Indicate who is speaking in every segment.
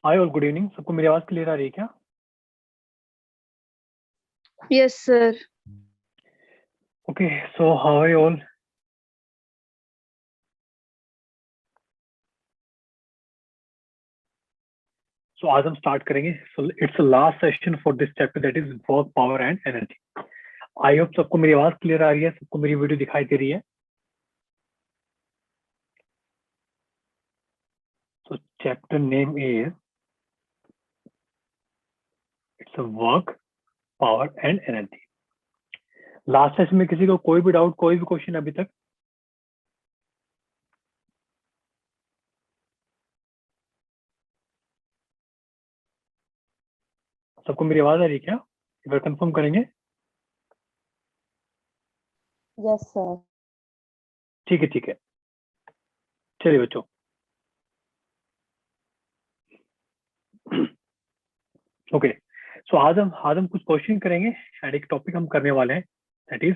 Speaker 1: Hi all, good evening. सबको मेरी आवाज क्लियर आ रही है क्या?
Speaker 2: Yes, sir.
Speaker 1: Okay, so how are you all? So आज हम स्टार्ट करेंगे। So it's last session for this chapter, that is work, power and energy. I hope सबको मेरी आवाज क्लियर आ रही है, सबको मेरी वीडियो दिखाई दे रही है। सो chapter name is it's work, power and energy. Last session में किसी को कोई भी डाउट, कोई भी क्वेश्चन अभी तक? सबको मेरी आवाज आ रही है क्या? एक बार कंफर्म करेंगे।
Speaker 2: Yes, sir.
Speaker 1: ठीक है, ठीक है, चलिए बच्चों। ओके, सो आज हम कुछ क्वेश्चन करेंगे एंड एक टॉपिक हम करने वाले हैं, दैट इज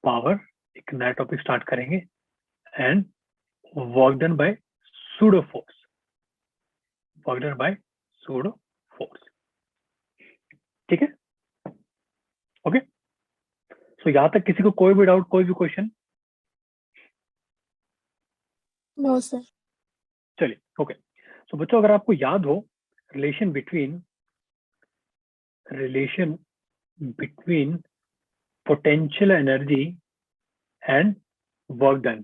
Speaker 1: पावर। एक नया टॉपिक स्टार्ट करेंगे and work done by pseudo force, work done by pseudo force. ठीक है, ओके। सो यहाँ तक किसी को कोई भी डाउट, कोई भी क्वेश्चन?
Speaker 2: No, sir.
Speaker 1: चलिए, ओके। सो बच्चों, अगर आपको याद हो, relation between potential energy and work done,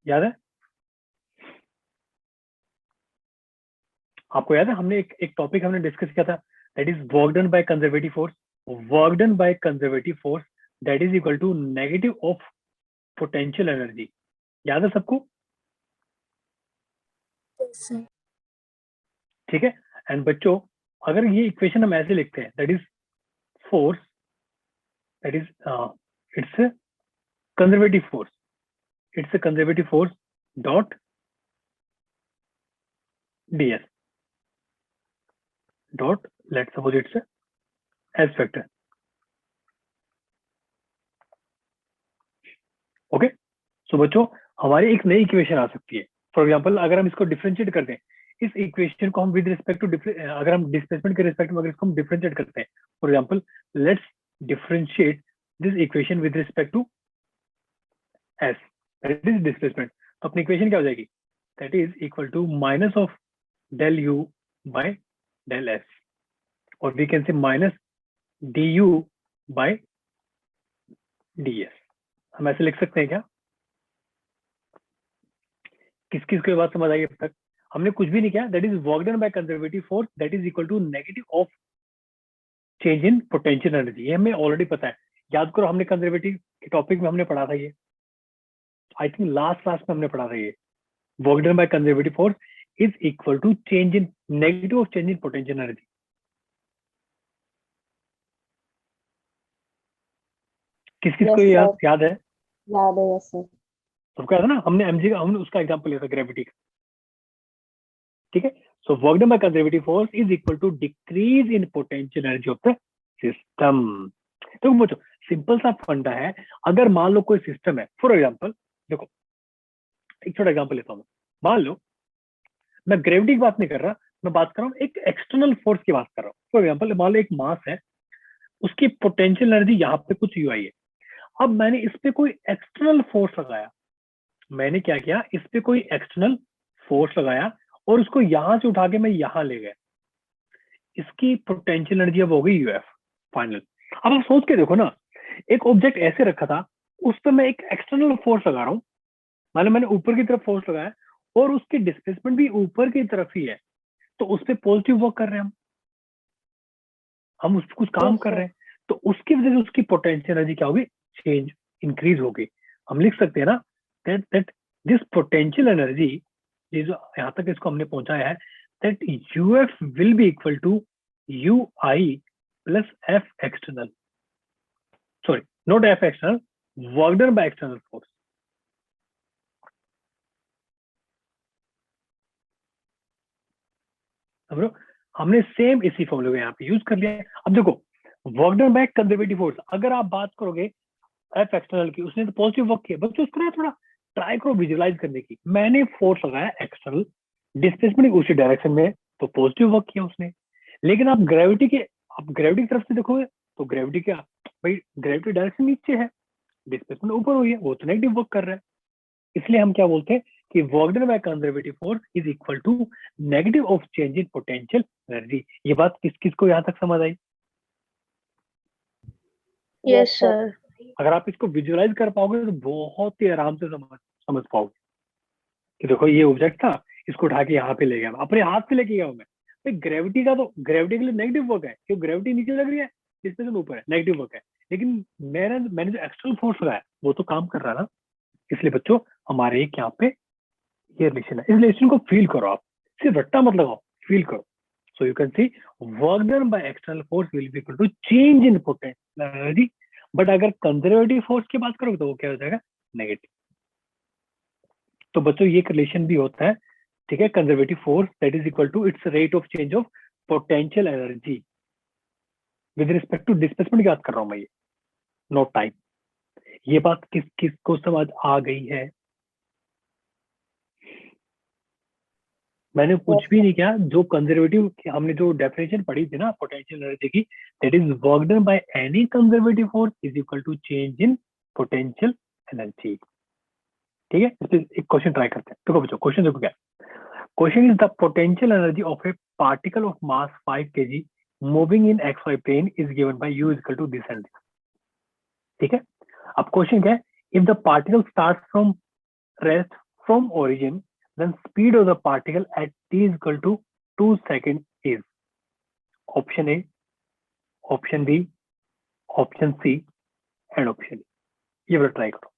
Speaker 1: याद है? आपको याद है हमने एक टॉपिक हमने डिस्कस किया था, that is work done by conservative force. Work done by conservative force that is equal to negative of potential energy. याद है सबको?
Speaker 2: Yes, sir.
Speaker 1: ठीक है। एंड बच्चों, अगर ये इक्वेशन हम ऐसे लिखते हैं, that is force, that is it's conservative force, it's a conservative force dot ds dot, let's suppose it's s vector. Okay, so बच्चों, हमारी एक नई इक्वेशन आ सकती है। फॉर एग्जांपल, अगर हम इसको डिफरेंशिएट करते हैं, इस इक्वेशन को हम विद रिस्पेक्ट टू, अगर हम डिस्प्लेसमेंट के रिस्पेक्ट में अगर इसको हम डिफरेंशिएट करते हैं, for example let's differentiate this equation with respect to s, that is displacement. तो अपनी इक्वेशन क्या हो जाएगी? That is equal to minus of del u by del s, और we can say minus d u by d s. हम ऐसे लिख सकते हैं क्या? किस किस को बात समझ आई अब तक? हमने कुछ भी नहीं किया, that is work done by conservative force that is equal to negative of change in potential energy. ये हमें ऑलरेडी पता है, याद करो, हमने कंजर्वेटिव के टॉपिक में हमने पढ़ा था ये, आई थिंक लास्ट क्लास में हमने पढ़ा था ये। Work done by conservative force is equal to change in, negative of change in potential energy. किस किस को
Speaker 2: Yes,
Speaker 1: याद
Speaker 2: sir.
Speaker 1: याद है?
Speaker 2: याद है, yes, sir.
Speaker 1: सबको याद है ना? हमने एमजी का, हमने उसका एग्जांपल लिया था, ग्रेविटी का। ठीक है, so work done by conservative force is equal to decrease in potential energy of the system. तो बच्चों, सिंपल सा फंडा है। अगर मान लो कोई सिस्टम है, फॉर एग्जांपल देखो, एक छोटा एग्जांपल लेता हूँ। मान लो मैं ग्रेविटी की बात नहीं कर रहा, मैं बात कर रहा हूँ एक एक्सटर्नल फोर्स की बात कर रहा हूँ। फॉर एग्जांपल मान लो एक मास है, उसकी पोटेंशियल एनर्जी यहाँ पे कुछ यू आई है। अब मैंने इस पे कोई एक्सटर्नल फोर्स लगाया, मैंने क्या किया, इस पे कोई एक्सटर्नल फोर्स लगाया और उसको यहां से उठा के मैं यहां ले गया, इसकी पोटेंशियल एनर्जी अब हो गई यूएफ फाइनल। अब आप सोच के देखो ना, एक ऑब्जेक्ट ऐसे रखा था, उस पर मैं एक एक्सटर्नल फोर्स लगा रहा हूँ, माने मैंने ऊपर की तरफ फोर्स लगाया और उसकी डिस्प्लेसमेंट भी ऊपर की तरफ ही है, तो उस पर पॉजिटिव वर्क कर रहे हैं हम उस पर कुछ काम
Speaker 2: Yes,
Speaker 1: कर
Speaker 2: sir.
Speaker 1: रहे हैं, तो उसकी वजह से उसकी पोटेंशियल एनर्जी क्या होगी? चेंज, इंक्रीज होगी। हम लिख सकते हैं ना, दैट दिस पोटेंशियल एनर्जी, ये जो यहाँ तक इसको हमने पहुंचाया है, that UF will be equal to U I plus F external, sorry not F external, work done by external force. समझो, हमने सेम इसी फॉर्मूले को यहाँ पे यूज कर लिया है। अब देखो, work done by conservative force, अगर आप बात करोगे एफ एक्सटर्नल की, उसने तो पॉजिटिव वर्क किया, बस उसको ना थोड़ा ट्राई करो विजुअलाइज करने की। मैंने फोर्स लगाया एक्सटर्नल, डिस्प्लेसमेंट उसी डायरेक्शन में, तो पॉजिटिव वर्क किया उसने। लेकिन आप ग्रेविटी की तरफ से देखोगे तो ग्रेविटी क्या भाई, ग्रेविटी डायरेक्शन नीचे है, डिस्प्लेसमेंट ऊपर हुई है, वो तो नेगेटिव वर्क कर रहा है। इसलिए हम क्या बोलते हैं कि work done by conservative force is equal to negative of change in potential energy. ये बात किस किस को यहाँ तक समझ आई?
Speaker 2: Yes, sir.
Speaker 1: अगर आप इसको विजुअलाइज कर पाओगे तो बहुत ही आराम से समझ पाओगे कि देखो ये ऑब्जेक्ट था, इसको उठा के यहाँ पे ले गया, अपने हाथ से लेके गया हूँ मैं। भाई ग्रेविटी का तो ग्रेविटी के लिए नेगेटिव वर्क है, क्योंकि ग्रेविटी नीचे लग रही है, डिस्प्लेसमेंट ऊपर है, नेगेटिव वर्क है। लेकिन मैंने जो एक्सटर्नल फोर्स लगाया वो तो काम कर रहा है ना। इसलिए बच्चों हमारे एक यहाँ पे ये रिलेशन है, इस रिलेशन को फील करो आप, सिर्फ रट्टा मत लगाओ, फील करो। So you can see work done by external force will be equal to change in potential energy. But अगर कंजर्वेटिव फोर्स की बात करोगे तो वो क्या हो जाएगा, नेगेटिव। तो बच्चों ये रिलेशन भी होता है, ठीक है। Conservative force that is equal to its rate of change of potential energy with respect to displacement की बात कर रहा हूं मैं, ये नो टाइम। ये बात किस किस को समझ आ गई है? मैंने कुछ भी नहीं किया, जो कंजर्वेटिव हमने जो डेफिनेशन पढ़ी थी ना पोटेंशियल एनर्जी की, that is work done by any conservative force is equal to change in potential energy. ठीक है, इस पे एक क्वेश्चन ट्राई करते हैं। देखो बच्चों क्वेश्चन देखो क्या, question is the potential energy of a particle of mass 5 kg moving in xy plane is given by u equal to this and this. ठीक है, अब क्वेश्चन क्या है, if the particle start from rest from origin then speed of the particle at t is equal to 2 seconds is option A, option B, option C and option E। ये वाला try करो।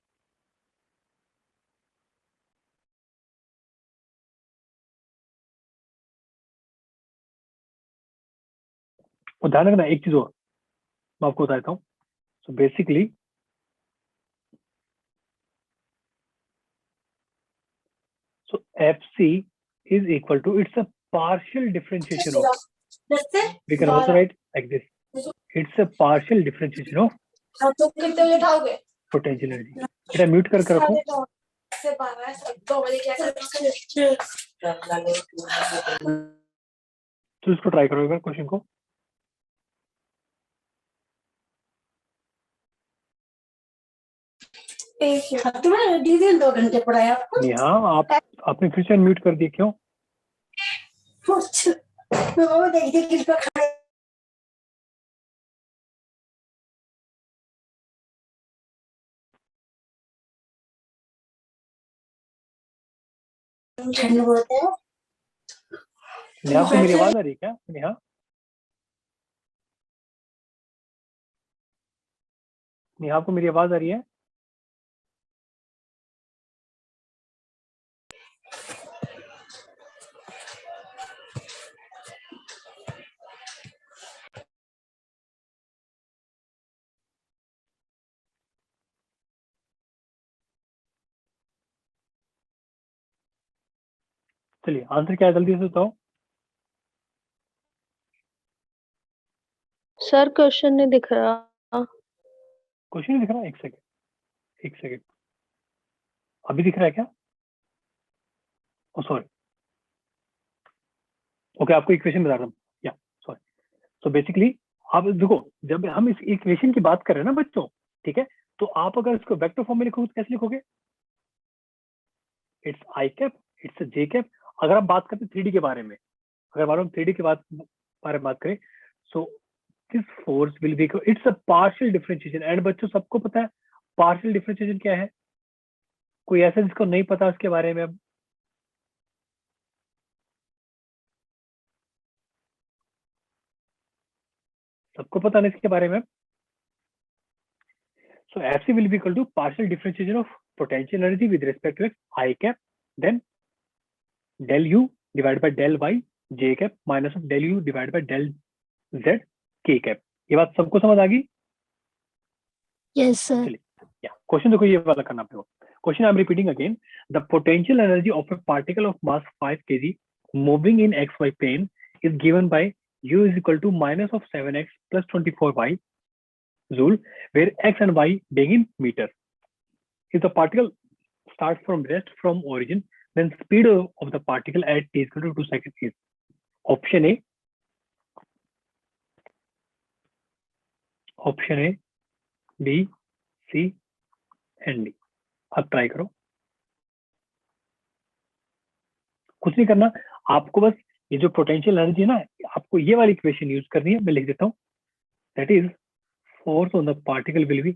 Speaker 1: और ध्यान रखना एक चीज और मैं आपको बताता हूँ। So basically so FC is equal to, it's a partial differentiation of, we can also write like this, it's a partial differentiation of potential energy। बेटा म्यूट करके रखो। तो इसको ट्राई करो एक बार क्वेश्चन को।
Speaker 2: तुम्हारे डीजल 2 घंटे पढ़ाया आपको?
Speaker 1: नेहा आप आपने फिर से म्यूट कर दिया, क्यों?
Speaker 2: वो देख देख किसको खा ठंड बहुत है।
Speaker 1: नेहा को मेरी आवाज आ रही है क्या? नेहा नेहा को मेरी आवाज आ रही है? चलिए आंसर क्या है जल्दी से बताओ।
Speaker 2: सर क्वेश्चन नहीं दिख रहा।
Speaker 1: क्वेश्चन नहीं दिख रहा? एक सेकेंड अभी दिख रहा है क्या? ओ सॉरी, ओके आपको इक्वेशन बता रहा हूँ, या सॉरी। सो बेसिकली आप देखो, जब हम इस इक्वेशन की बात कर रहे हैं ना बच्चों, ठीक है, तो आप अगर इसको वेक्टर फॉर्म में लिखोगे तो कैसे लिखोगे? It's I cap, it's J cap. अगर आप बात करते हैं 3D के बारे में, अगर मान लो 3D के बारे में बात करें, so this force will B, it's a partial differentiation. And बच्चों सबको पता है पार्शियल डिफरेंशिएशन क्या है? कोई ऐसा जिसको नहीं पता उसके बारे में? अब सबको पता नहीं इसके बारे में। So FC will be equal to partial differentiation of potential energy with respect to I cap, then del U divided by del Y J cap minus of del U divided by del Z K cap। ये बात सबको समझ आ गई?
Speaker 2: Yes, sir.
Speaker 1: चलिए, या question देखो, ये वाला करना पड़ेगा। Question I am repeating again, the potential energy of a particle of mass 5 kg moving in XY plane is given by U is equal to minus of 7x plus 24y joule, where x and y being in meter. If the particle starts from rest from origin, then speed of the particle at t equal to 2 seconds is option A, B, C and D. अब try करो, कुछ नहीं करना आपको, बस ये जो potential energy है ना, आपको ये वाली इक्वेशन यूज करनी है। मैं लिख देता हूँ, that is force on the particle will be,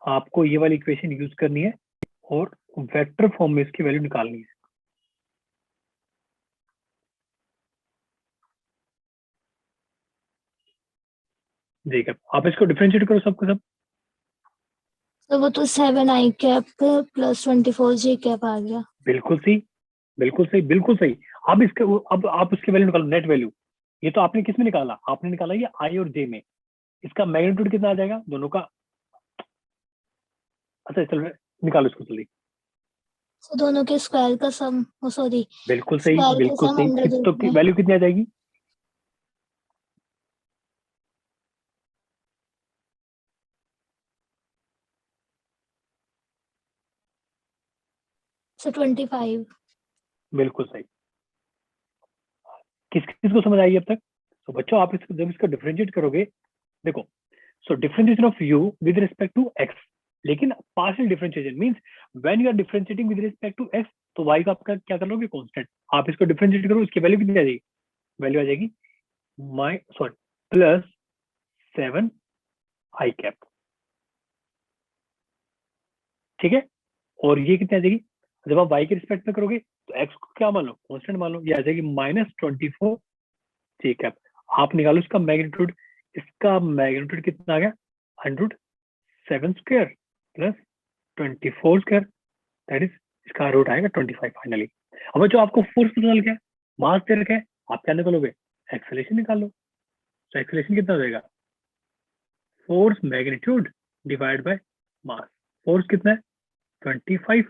Speaker 1: आपको ये वाली इक्वेशन यूज करनी है और वेक्टर फॉर्म में इसकी वैल्यू निकालनी है। देखिए आप इसको डिफरेंशिएट करो सबको सब।
Speaker 2: तो वो तो 7i cap plus 24j cap आ गया।
Speaker 1: बिल्कुल सही, बिल्कुल सही, बिल्कुल सही। अब इसके, अब आप उसकी वैल्यू निकालो, नेट वैल्यू। ये तो आपने किस में निकाला, आपने निकाला ये आई और जे में। इसका मैग्नीट्यूड कितना आ जाएगा दोनों का? अच्छा चलो निकालो इसको जल्दी।
Speaker 2: तो दोनों के स्क्वायर का सम, सॉरी,
Speaker 1: बिल्कुल सही,
Speaker 2: स्क्वायर का
Speaker 1: बिल्कुल
Speaker 2: सम
Speaker 1: सही।
Speaker 2: 100
Speaker 1: तो
Speaker 2: होता है।
Speaker 1: वैल्यू कितनी आ जाएगी?
Speaker 2: So 25।
Speaker 1: बिल्कुल सही। किस किस को समझ आई अब तक? तो बच्चों आप इसको जब इसको डिफरेंशिएट करोगे, देखो, so differentiation of u with respect to x, लेकिन partial differentiation means when you are differentiating with respect to x, तो y का आपका क्या कर लोगे, कांस्टेंट। आप इसको डिफरेंशिएट करो, इसकी वैल्यू कितनी आ जाएगी? वैल्यू आ जाएगी प्लस 7 i कैप, ठीक है। और ये कितनी आ जाएगी? जब आप y के रिस्पेक्ट में करोगे तो x को क्या मान लो, कांस्टेंट मान लो, ये आ जाएगी -24 j कैप। आप निकालो इसका मैग्नीट्यूड, इसका मैग्नीट्यूड कितना आ गया? 107 square plus 24 square, that is, इसका रूट आएगा 25 फाइनली। अब जो आपको फोर्स पता चल गया, मास दे रखा है, आप क्या निकालोगे? एक्सेलरेशन निकाल लो। तो एक्सेलरेशन कितना हो जाएगा? Force magnitude divide by mass. Force कितना है? 25,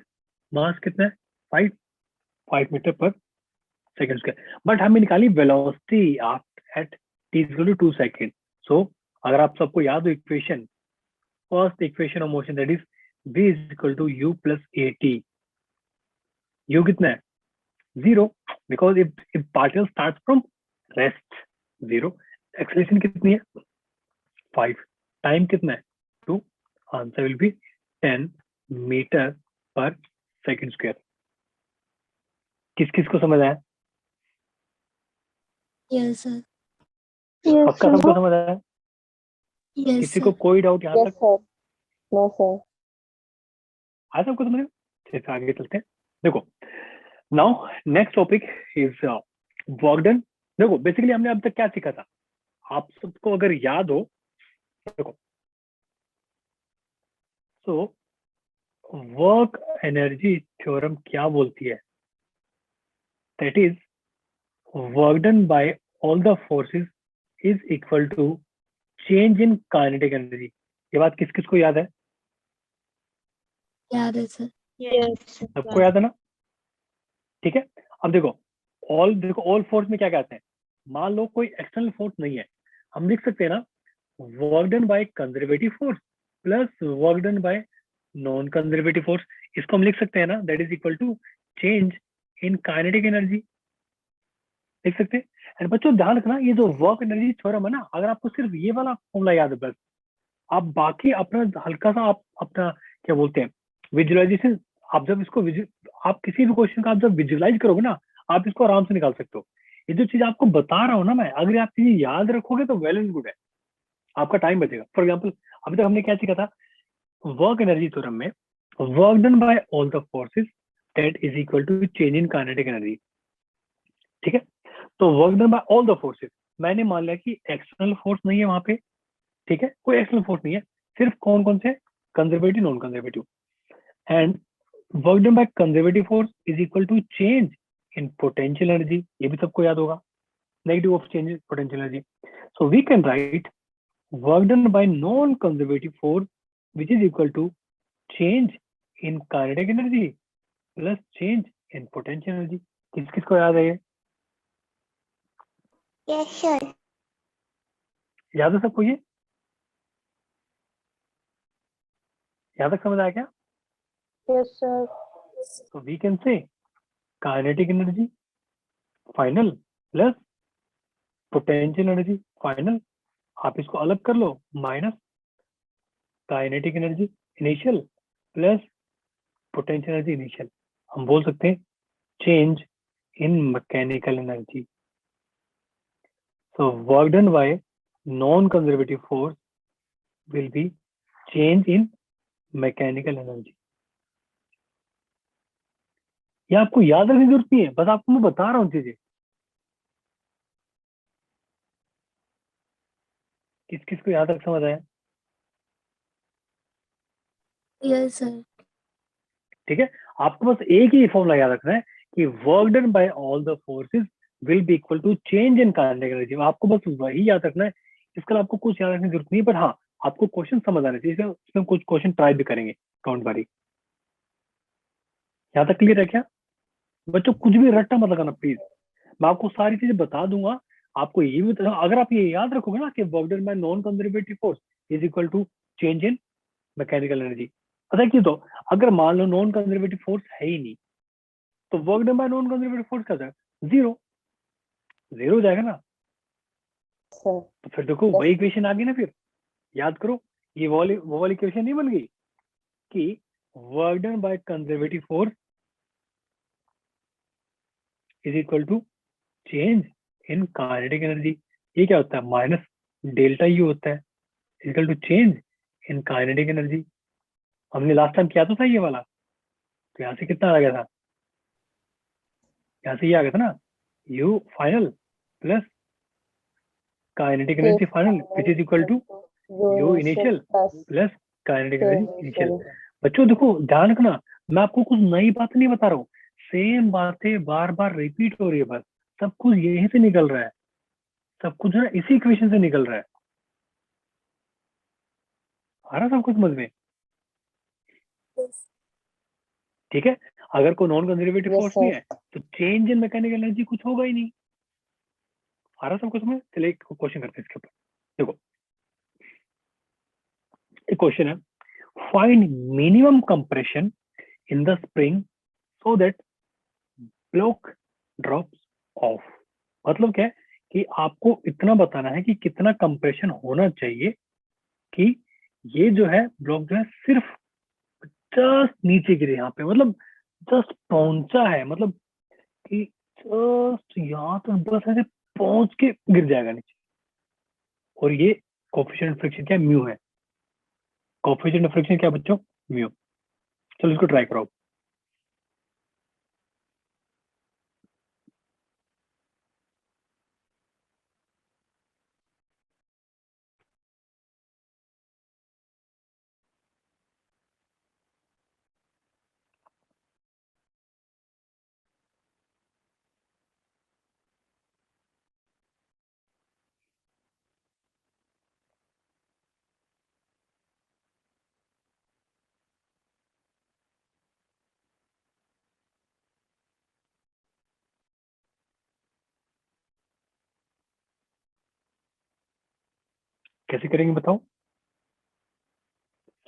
Speaker 1: मास कितना है? 5 metre per second square. But हमें निकाली velocity at t equal to 2 second. So अगर आप सबको याद हो equation, first equation of motion, that is v is equal to u plus at। u कितना है? 0, because if particle start from rest, 0। Acceleration कितनी है? 5। टाइम कितना है? 2। Answer will be 10 metre per second square. किस किस को समझ आया?
Speaker 2: Yes sir.
Speaker 1: पक्का सबको समझ आया?
Speaker 2: यस
Speaker 1: किसी को
Speaker 2: सर।
Speaker 1: कोई डाउट यहाँ तक?
Speaker 3: सर। No sir.
Speaker 1: आया सबको समझ? ठीक है आगे चलते हैं। देखो, now next topic is work done. देखो बेसिकली हमने अब तक क्या सीखा था, आप सबको अगर याद हो, देखो, सो वर्क एनर्जी थ्योरम क्या बोलती है? That is work done by all the forces is equal to change in kinetic energy. ये बात किस किस को याद है?
Speaker 2: याद है सर।
Speaker 1: सबको याद है ना? ठीक है। अब देखो ऑल फोर्स में क्या कहते हैं, मान लो कोई एक्सटर्नल फोर्स नहीं है, हम लिख सकते हैं ना, work done by conservative force plus work done by non conservative force. इसको हम लिख सकते हैं ना, that is equal to change in kinetic energy, लिख सकते हैं। एंड बच्चों ध्यान रखना, ये जो वर्क एनर्जी थ्योरम है ना, अगर आपको सिर्फ ये वाला फॉर्मूला याद है बस, आप बाकी अपना हल्का सा आप अपना क्या बोलते हैं विजुअलाइजेशन, आप जब इसको आप किसी भी क्वेश्चन का आप जब विजुअलाइज करोगे ना, आप इसको आराम से निकाल सकते हो। ये जो चीज आपको बता रहा हूँ ना मैं, अगर आप चीजें याद रखोगे तो वेल एंड गुड है, आपका टाइम बचेगा। फॉर एग्जाम्पल अभी तक हमने क्या सीखा था, वर्क एनर्जी थ्योरम में work done by all the forces that is equal to change in kinetic energy, ठीक है। तो work done by all the forces, मैंने मान लिया कि एक्सटर्नल फोर्स नहीं है वहां पे, ठीक है, कोई एक्सटर्नल फोर्स नहीं है, सिर्फ कौन कौन से? Conservative, non conservative. And work done by conservative force is equal to change in potential energy, ये भी सबको याद होगा, negative of change in potential energy. So we can write work done by non conservative force which is equal to change in kinetic energy plus change in potential energy. किस किस को याद है ये?
Speaker 3: Yes sir.
Speaker 1: याद है सबको ये? यहाँ तक समझ आया क्या?
Speaker 3: Yes, sir.
Speaker 1: So we can say kinetic energy final plus potential energy final. आप इसको अलग कर लो, minus kinetic energy initial plus potential energy initial. हम बोल सकते हैं change in mechanical energy. So work done by non conservative force will be change in mechanical energy. ये आपको याद रखने की जरूरत नहीं है, बस आपको मैं बता रहा हूँ चीजें. किस किस को याद रख समझ आया?
Speaker 2: Yes sir.
Speaker 1: ठीक है, आपको बस एक ही फॉर्मूला याद रखना है कि work done by all the forces will be equal to change in kinetic energy. आपको बस वही याद रखना है, इसका आपको कुछ याद रखने की जरूरत नहीं है. पर हाँ, आपको क्वेश्चन समझ आने चाहिए, इसमें कुछ क्वेश्चन ट्राई भी करेंगे काउंट बारी. यहाँ तक क्लियर है क्या बच्चों? कुछ भी रट्टा मत लगाना प्लीज. मैं आपको सारी चीजें बता दूंगा. आपको ये भी अगर आप ये याद रखोगे ना कि work done by non conservative force is equal to change in mechanical energy. पता है क्यों? तो अगर मान लो नॉन कंजर्वेटिव फोर्स है ही नहीं, तो work done by non conservative force क्या जाएगा? जीरो. जीरो हो जाएगा ना.
Speaker 3: Sir.
Speaker 1: तो फिर देखो वही इक्वेशन आ गई ना. फिर याद करो, ये वो वाली इक्वेशन नहीं बन गई कि work done by conservative force is equal to change in kinetic energy. ये क्या होता है? माइनस डेल्टा यू होता है equal to change in kinetic energy. हमने लास्ट टाइम किया तो था ये वाला. तो यहाँ से कितना आ गया था? यहाँ से ये आ गया था ना, U final plus kinetic energy final which is equal to U initial plus kinetic energy initial. बच्चों देखो ध्यान रखना, मैं आपको कुछ नई बात नहीं बता रहा हूँ. सेम बातें बार बार रिपीट हो रही है. बस सब कुछ यहीं से निकल रहा है. सब कुछ ना इसी इक्वेशन से निकल रहा है. आ रहा सब कुछ समझ में? ठीक है. अगर कोई non conservative
Speaker 3: Yes,
Speaker 1: force
Speaker 3: sir.
Speaker 1: नहीं है तो चेंज इन मैकेनिकल एनर्जी कुछ होगा ही नहीं. आ रहा सब कुछ समझ? चलिए एक क्वेश्चन करते हैं इसके ऊपर. देखो एक क्वेश्चन है, find minimum compression in the spring so that block drops of. मतलब क्या है कि आपको इतना बताना है कि कितना कंप्रेशन होना चाहिए कि ये जो है ब्लॉक जो है सिर्फ जस्ट नीचे गिरे. यहाँ पे मतलब जस्ट पहुंचा है, मतलब कि जस्ट यहाँ तो बस ऐसे पहुंच के गिर जाएगा नीचे. और ये कोएफिशिएंट फ्रिक्शन क्या? म्यू है. कोएफिशिएंट फ्रिक्शन क्या बच्चों? म्यू. चलो इसको ट्राई करो. कैसे करेंगे बताओ?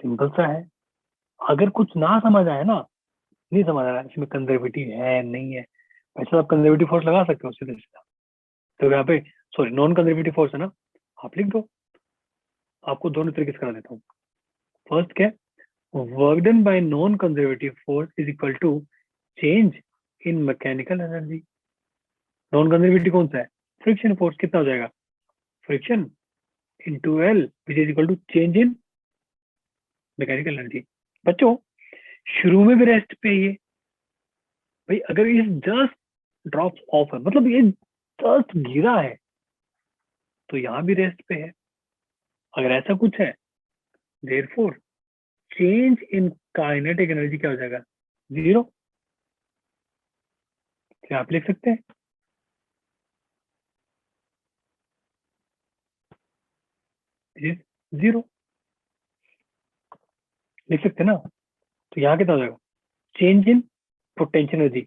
Speaker 1: सिंपल सा है. अगर कुछ ना समझ आए ना, नहीं समझ आ रहा है इसमें कंजर्वेटिव है नहीं है, वैसे आप कंजर्वेटिव फोर्स लगा सकते हो सीधे सीधा. तो यहाँ पे सॉरी नॉन कंजर्वेटिव फोर्स है ना, आप लिख दो. आपको दोनों तरीके से करा देता हूँ. फर्स्ट क्या है? Work done by non conservative force is equal to change in mechanical energy. Non conservative कौन सा है? Friction force. कितना हो जाएगा? Friction into L which is equal to change in mechanical energy. बच्चों शुरू में भी रेस्ट पे ही है भाई. अगर ये जस्ट ड्रॉप ऑफ है, मतलब ये जस्ट गिरा है, तो यहाँ भी रेस्ट पे है. अगर ऐसा कुछ है, therefore change in kinetic energy क्या हो जाएगा? जीरो. क्या आप लिख सकते हैं? जीरो लिख सकते हैं ना. तो यहाँ कितना हो जाएगा? Change in potential energy.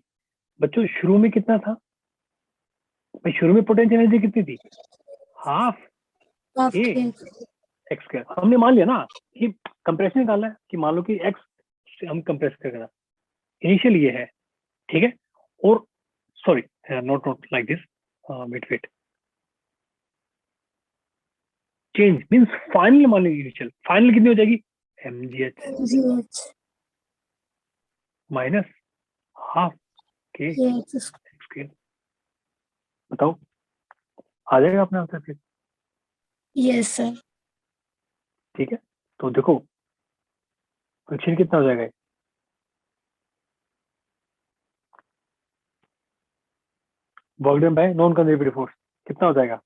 Speaker 1: बच्चों शुरू में कितना था भाई? शुरू में पोटेंशियल एनर्जी कितनी थी? हाफ
Speaker 2: हाफ
Speaker 1: ए
Speaker 2: के.
Speaker 1: X square. हमने मान लिया ना कि कंप्रेशन निकालना है कि मान लो कि एक्स हम कंप्रेस करना, इनिशियल ये है, ठीक है। और sorry, not like this, wait, change means final, मान लीजिए इनिशियल, फाइनल कितनी हो जाएगी, mgh
Speaker 2: mgh
Speaker 1: minus half K
Speaker 2: kx
Speaker 1: square. बताओ आ जाएगा अपने आंसर फिर,
Speaker 2: yes sir
Speaker 1: ठीक है। तो देखो फ्रिक्शन कितना हो जाएगा, work done by non conservative force कितना हो जाएगा,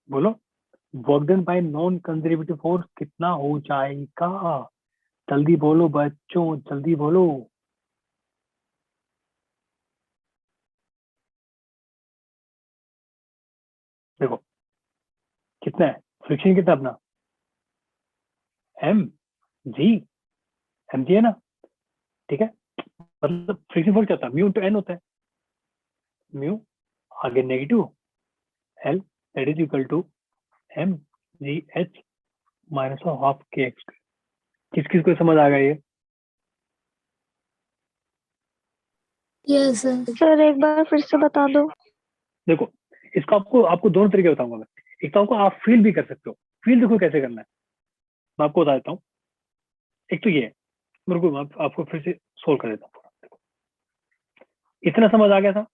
Speaker 1: बोलो, work done by non conservative force कितना हो जाएगा, जल्दी बोलो बच्चों, जल्दी बोलो। देखो कितना है, फ्रिक्शन कितना अपना, एम जी, एम जी है ना, ठीक है। मतलब फ्रिक्शन फोर्स क्या होता है, म्यू इंटू एन होता है, म्यू आगे negative L, that is equal to M G H minus half के एक्स। किस किस को समझ आ गया ये,
Speaker 2: yes sir
Speaker 3: सर एक बार फिर से बता दो।
Speaker 1: देखो इसका आपको आपको दोनों तरीके बताऊंगा मैं। एक तो आपको आप फील भी कर सकते हो, फील देखो कैसे करना है, मैं आपको बता देता हूँ। एक तो ये है, मेरे को आपको फिर से सोल्व कर देता हूँ पूरा। देखो इतना समझ आ गया था,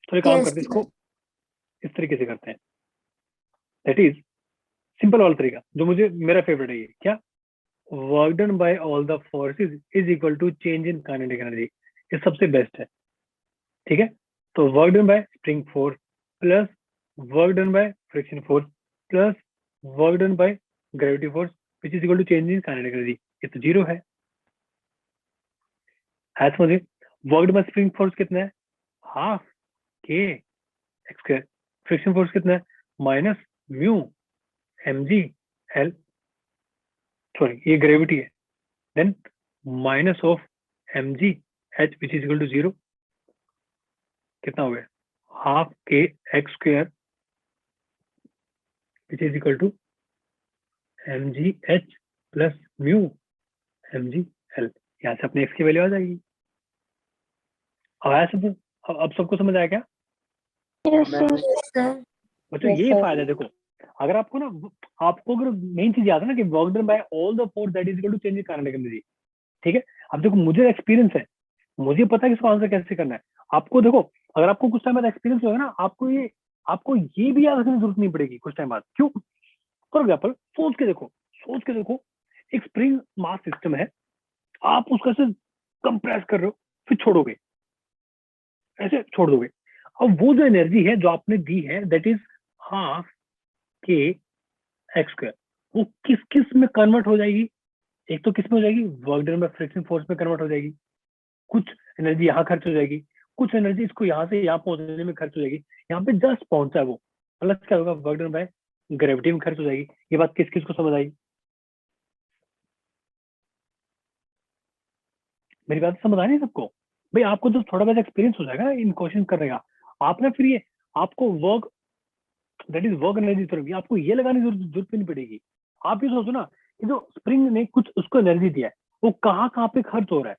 Speaker 1: तो एक काम
Speaker 2: yes
Speaker 1: करते हैं,
Speaker 2: sir
Speaker 1: इसको इस तरीके से करते हैं, दैट इज सिंपल वाला तरीका जो मुझे मेरा फेवरेट है, ये क्या, work done by all the forces is equal to change in kinetic energy, ये सबसे बेस्ट है, ठीक है। तो work done by spring force plus work done by friction force plus work done by gravity force which is equal to change in kinetic energy, ये तो zero है। समझिए, work done by spring force कितना है, half के x square, friction force कितना है, minus mu m g l, sorry ये ग्रेविटी है, then minus of m ji h which is equal to zero, कितना हो गया, हाफ के x square which is equal to M G h plus mu m g l. यहाँ से अपने x की वैल्यू आ जाएगी। अब आया सब, अब सबको समझ आया क्या
Speaker 3: यस सर।
Speaker 2: yes sir
Speaker 1: बच्चों,
Speaker 3: Yes,
Speaker 1: ये
Speaker 3: sir.
Speaker 1: फायदा है। देखो अगर आपको ना, आपको अगर मेन चीज याद है ना कि work done by all the force that is equal to change in kinetic energy, ठीक है। अब देखो मुझे एक्सपीरियंस है, मुझे पता है कि इसको आंसर कैसे करना है। आपको देखो, अगर आपको कुछ टाइम बाद एक्सपीरियंस होगा ना, आपको ये भी याद रखने की जरूरत नहीं पड़ेगी कुछ टाइम बाद। क्यों, फॉर एग्जाम्पल सोच के देखो, एक स्प्रिंग मास सिस्टम है, आप उसका से कंप्रेस कर रहे हो, फिर छोड़ोगे, ऐसे छोड़ दोगे। अब वो जो एनर्जी है जो आपने दी है, दैट इज हाफ के एक्स स्क्वायर, वो किस किस में कन्वर्ट हो जाएगी, एक तो किस में हो जाएगी, work done by friction force में कन्वर्ट हो जाएगी, कुछ एनर्जी यहाँ खर्च हो जाएगी, कुछ एनर्जी इसको यहाँ से यहाँ पहुंचने में खर्च हो जाएगी, यहाँ पे जस्ट पहुंचा है वो, प्लस क्या होगा, वर्क डन बाय ग्रेविटी में खर्च हो जाएगी। ये बात किस किस को समझ आई, मेरी बात समझ आ रही है सबको। भाई आपको तो थोड़ा बहुत एक्सपीरियंस हो जाएगा इन क्वेश्चन करने का, आप ना फिर ये आपको work, that is work energy theorem, आपको ये लगाने की जरूरत भी नहीं पड़ेगी। आप ये सोचो ना कि जो स्प्रिंग ने कुछ उसको एनर्जी दिया है, वो कहाँ कहाँ पे खर्च हो रहा है।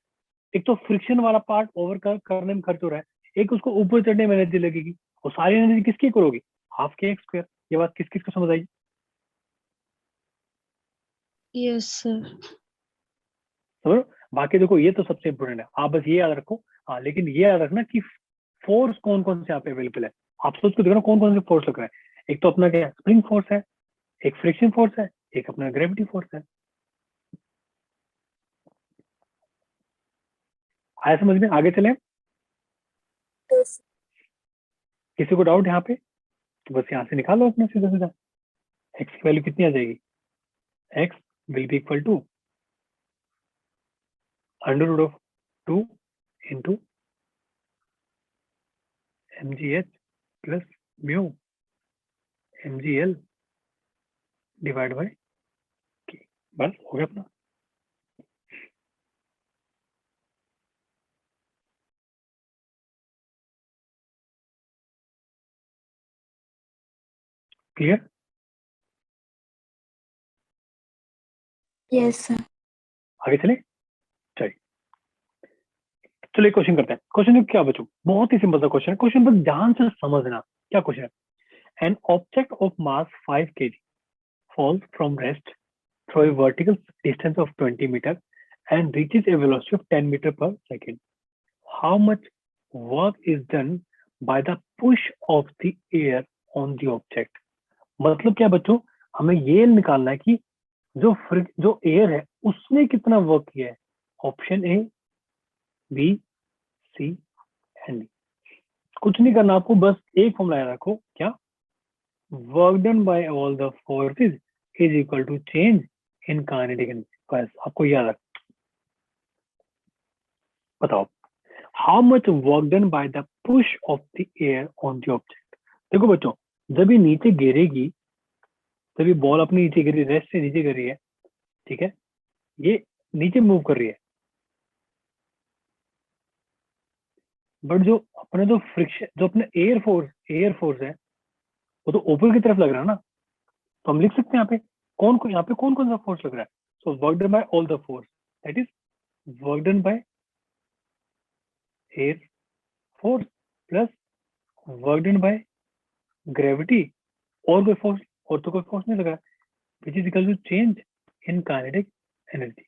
Speaker 1: एक तो फ्रिक्शन वाला पार्ट ओवर करने में खर्च हो रहा है, एक उसको ऊपर चढ़ने में एनर्जी लगेगी, और सारी एनर्जी किसकी करोगी, हाफ के एक्स स्क्वायर। ये बात किस किस को समझ आई,
Speaker 3: Yes, sir.
Speaker 1: समझो। बाकी देखो ये तो सबसे इंपॉर्टेंट है, आप बस ये याद रखो। हाँ लेकिन ये याद रखना कि फोर्स कौन कौन से यहाँ पे अवेलेबल है। आप सोच के देखो ना कौन कौन से फोर्स लग रहे हैं, एक तो अपना क्या स्प्रिंग फोर्स है, एक फ्रिक्शन फोर्स है, एक अपना ग्रेविटी फोर्स है। आया समझ में, आगे चले।
Speaker 2: yes
Speaker 1: किसी को डाउट यहाँ पे, तो बस यहाँ से निकालो अपना सीधा सीधा, एक्स की वैल्यू कितनी आ जाएगी, x will be equal to under root of 2 into m ji h plus mu m g l divide by k. बस हो गया अपना। क्लियर?
Speaker 2: Yes sir.
Speaker 1: आगे चले, चलिए चलो एक क्वेश्चन करते हैं। क्वेश्चन क्या बच्चों, बहुत ही सिंपल सा क्वेश्चन है, क्वेश्चन बस ध्यान से समझना क्या क्वेश्चन है। An object of mass 5 kg falls from rest through a vertical distance of 20 meter and reaches a velocity of 10 meter per second. How much work is done by the push of the air on the object? मतलब क्या बच्चों, हमें ये निकालना है कि जो air है उसने कितना वर्क किया है। Option A, B, C and D. कुछ नहीं करना आपको, बस एक फॉर्मूला याद रखो, क्या? Work done by all the forces is equal to change in kinetic energy. बस आपको याद रख। बताओ, how much work done by the push of the air on the object. देखो बच्चों, जब ये नीचे गिरेगी, जब ये बॉल अपनी नीचे गिरी, रेस्ट से नीचे गिर रही है, ठीक है, ये नीचे मूव कर रही है, बट जो अपने जो फ्रिक्शन, जो अपने एयर फोर्स है, वो तो ऊपर की तरफ लग रहा है ना। तो हम लिख सकते हैं यहाँ पे यहाँ पे कौन कौन सा फोर्स लग रहा है। So work done by all the force, that is work done by air force plus work done by gravity, और कोई फोर्स, और तो कोई फोर्स नहीं लगा, which is equal to change in kinetic energy.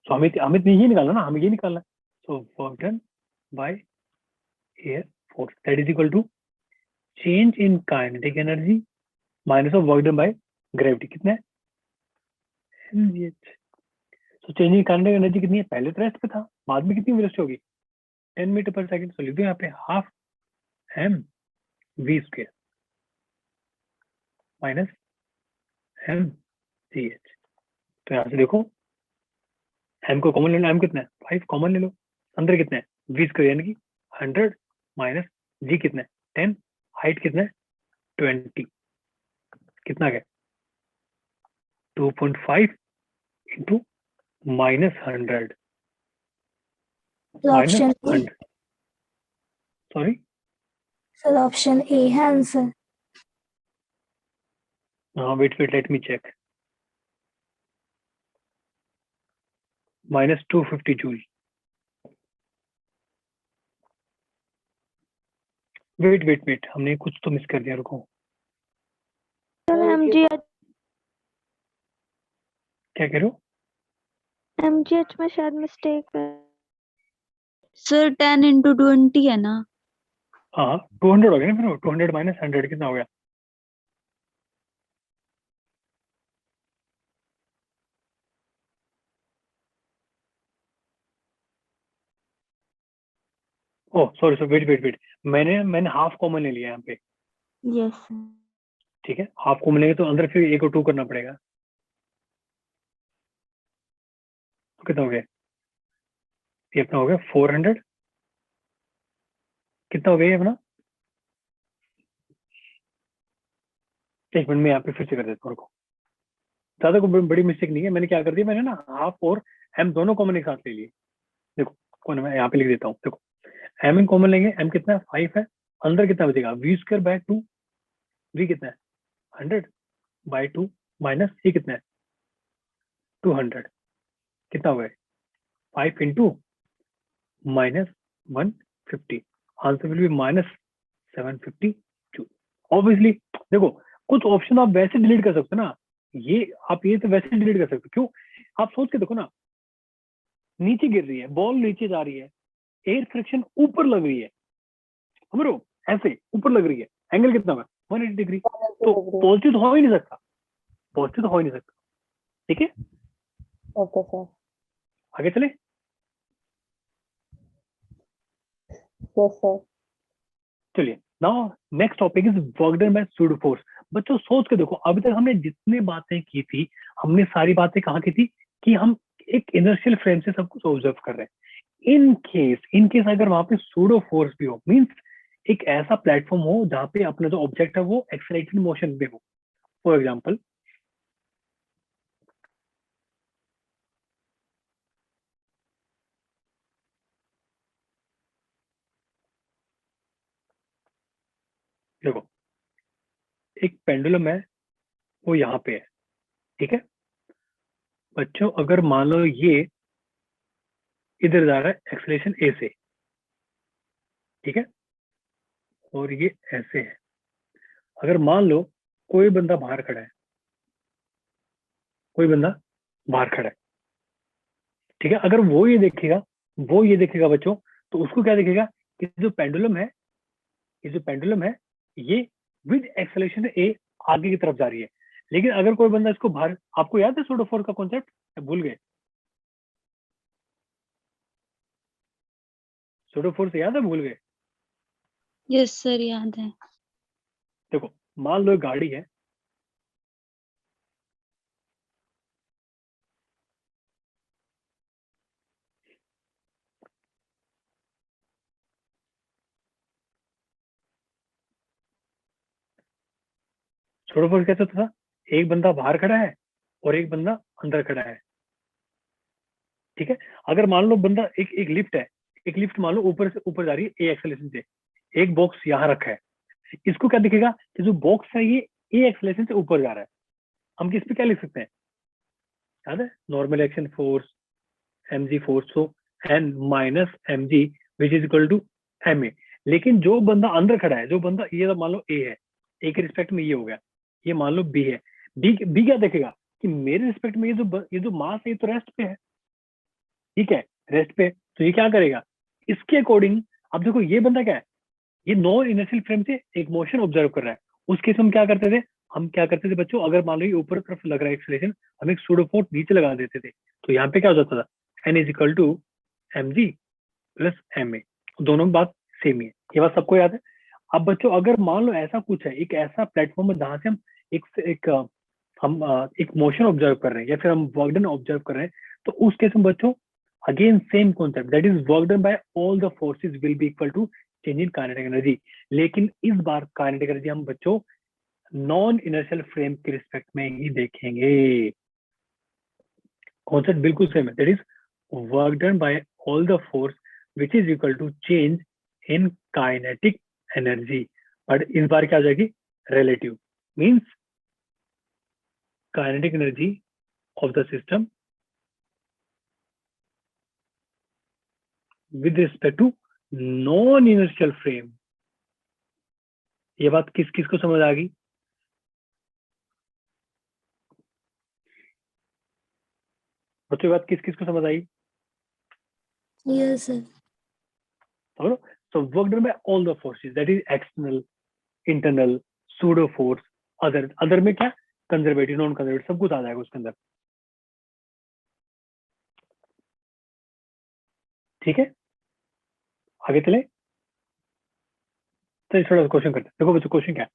Speaker 1: So हमें ये निकालना ना, हमें ये निकालना है। So work done by air force that is equal to change in kinetic energy minus of work done by gravity. कितना है? mgh। तो चेंज इन काइनेटिक एनर्जी कितनी है? पहले तो रेस्ट पे था, बाद में कितनी वेलोसिटी होगी? 10 मीटर पर सेकंड। तो लिख दो यहाँ पे half m v square minus m c h. तो यहाँ से देखो, एम को कॉमन ले लो, एम कितना है? 5 कॉमन ले लो, अंदर कितना है? वी स्क्वायर यानी कि 100 माइनस जी कितना है? 10, हाइट कितना है? 20, कितना गया? 2.5 इंटू माइनस 100
Speaker 2: तो
Speaker 1: minus
Speaker 2: option
Speaker 1: 100, sorry
Speaker 2: sir option A है आंसर।
Speaker 1: हाँ wait let me check, minus 250 joule. Wait हमने कुछ तो मिस कर दिया, रुको।
Speaker 3: एमजीएच
Speaker 1: क्या कह रहे हो?
Speaker 3: एमजीएच में शायद मिस्टेक है।
Speaker 4: सर 10 into 20 है ना?
Speaker 1: हाँ 200 हो गया ना, फिर 200 माइनस 100 कितना हो गया? ओह सॉरी वेट, मैंने हाफ कॉमन ले लिया यहाँ पे,
Speaker 3: यस सर।
Speaker 1: ठीक है। हाफ कॉमन लेंगे तो अंदर फिर 1 और 2 करना पड़ेगा, तो कितना हो गया? ये अपना हो गया 400, कितना हो गया ये अपना? एक मिनट में यहाँ पे फिर से कर देता हूँ, रुको। ज्यादा कोई बड़ी मिस्टेक नहीं है, मैंने क्या कर दिया, मैंने ना हाफ और एम दोनों कॉमन एक साथ ले लिए। देखो कौन है, मैं यहाँ पे लिख देता हूँ, देखो एम इन कॉमन लेंगे, एम कितना है? 5 है, अंदर कितना बचेगा? वी स्क्वायर बाय 2, वी कितना है? 100 बाय 2 माइनस ये कितना है? 200, कितना हो गया? 5 into minus 150, answer will B minus 750 joule. Obviously देखो, कुछ ऑप्शन आप वैसे डिलीट कर सकते हो ना, ये आप ये तो वैसे डिलीट कर सकते हो। क्यों? आप सोच के देखो ना, नीचे गिर रही है बॉल, नीचे जा रही है, एयर फ्रिक्शन ऊपर लग रही है, समझ रहे हो? ऐसे ऊपर लग रही है, एंगल कितना होगा? 180 डिग्री। तो पॉजिटिव तो हो ही नहीं सकता, पॉजिटिव तो हो ही नहीं सकता, ठीक है।
Speaker 5: Okay sir.
Speaker 1: आगे चले,
Speaker 5: यस सर।
Speaker 1: चलिए now next topic is work done by pseudo force. बच्चों सोच के देखो, अभी तक हमने जितनी बातें की थी, हमने सारी बातें कहाँ की थी कि हम एक इनर्शियल फ्रेम से सब कुछ ऑब्जर्व कर रहे हैं। इन केस अगर वहां पे सूडो फोर्स भी हो, मींस एक ऐसा प्लेटफॉर्म हो जहाँ पे अपना जो ऑब्जेक्ट है वो एक्सेलरेटेड मोशन में हो। फॉर एग्जाम्पल देखो, एक पेंडुलम है वो यहाँ पे है, ठीक है बच्चों। अगर मान लो ये इधर जा रहा है एक्सेलरेशन ए से, ठीक है, और ये ऐसे है। अगर मान लो कोई बंदा बाहर खड़ा है, कोई बंदा बाहर खड़ा है, ठीक है, अगर वो ये देखेगा बच्चों, तो उसको क्या दिखेगा कि जो पेंडुलम है, ये जो पेंडुलम है ये विद एक्सेलरेशन ए आगे की तरफ जा रही है। लेकिन अगर कोई बंदा इसको बाहर, आपको याद है सूडोफोर्स का कॉन्सेप्ट, भूल गए? सूडोफोर्स याद है, भूल गए?
Speaker 4: यस सर याद है।
Speaker 1: देखो मान लो एक गाड़ी है, सूडोफोर्स कैसे होता था? एक बंदा बाहर खड़ा है और एक बंदा अंदर खड़ा है, ठीक है। अगर मान लो बंदा एक लिफ्ट है, एक लिफ्ट मान लो ऊपर से ऊपर जा रही है ए एक्सेलरेशन से, एक बॉक्स यहाँ रखा है, इसको क्या दिखेगा कि जो बॉक्स है ये ए एक्सेलरेशन से ऊपर जा रहा है। हम किस पे क्या लिख सकते हैं, याद है? Normal action force mg force, so n minus mg which is equal to ma। लेकिन जो बंदा अंदर खड़ा है, जो बंदा ये तो मान लो a है, a के रिस्पेक्ट में ये हो गया, ये मान लो b है, b क्या देखेगा कि मेरे रिस्पेक्ट में ये जो मास है ये तो रेस्ट पे है, ठीक है, रेस्ट पे। तो ये क्या करेगा इसके अकॉर्डिंग। अब देखो ये बंदा क्या है, ये नॉन इनर्शियल फ्रेम से एक मोशन ऑब्जर्व कर रहा है। उस केस में हम क्या करते थे बच्चों, अगर मान लो ये ऊपर तरफ लग रहा है एक्सेलरेशन, हम एक सूडो फोर्स नीचे लगा देते थे। तो यहाँ पे क्या हो जाता था, n is equal to mg plus ma। दोनों में बात सेम ही है, ये बात सबको याद है। अब बच्चों अगर मान लो ऐसा कुछ है, एक ऐसा प्लेटफॉर्म है जहां से हम एक मोशन ऑब्जर्व कर रहे हैं या फिर हम वर्क डन ऑब्जर्व कर रहे हैं, तो उस केस में बच्चों again same concept, that is work done by all the forces will be equal to change in kinetic energy. लेकिन इस बार काइनेटिक एनर्जी हम बच्चों नॉन इनर्शियल फ्रेम के रिस्पेक्ट में ही देखेंगे। कॉन्सेप्ट बिल्कुल सेम है, that is work done by all the force which is equal to change in kinetic energy. But इस बार क्या हो जाएगी, relative, means kinetic energy of the system with respect to non inertial frame. ये बात किस किस को समझ आ गई? बच्चों बात किस किस को समझ आई?
Speaker 2: Yes sir.
Speaker 1: समझो। So work done by all the forces, that is external, internal, pseudo force, other में क्या, कंजर्वेटिव, नॉन कंजर्वेटिव, सब कुछ आ जाएगा उसके अंदर, ठीक है। आगे चले, तो थोड़ा क्वेश्चन करते हैं। देखो बच्चों क्वेश्चन क्या है,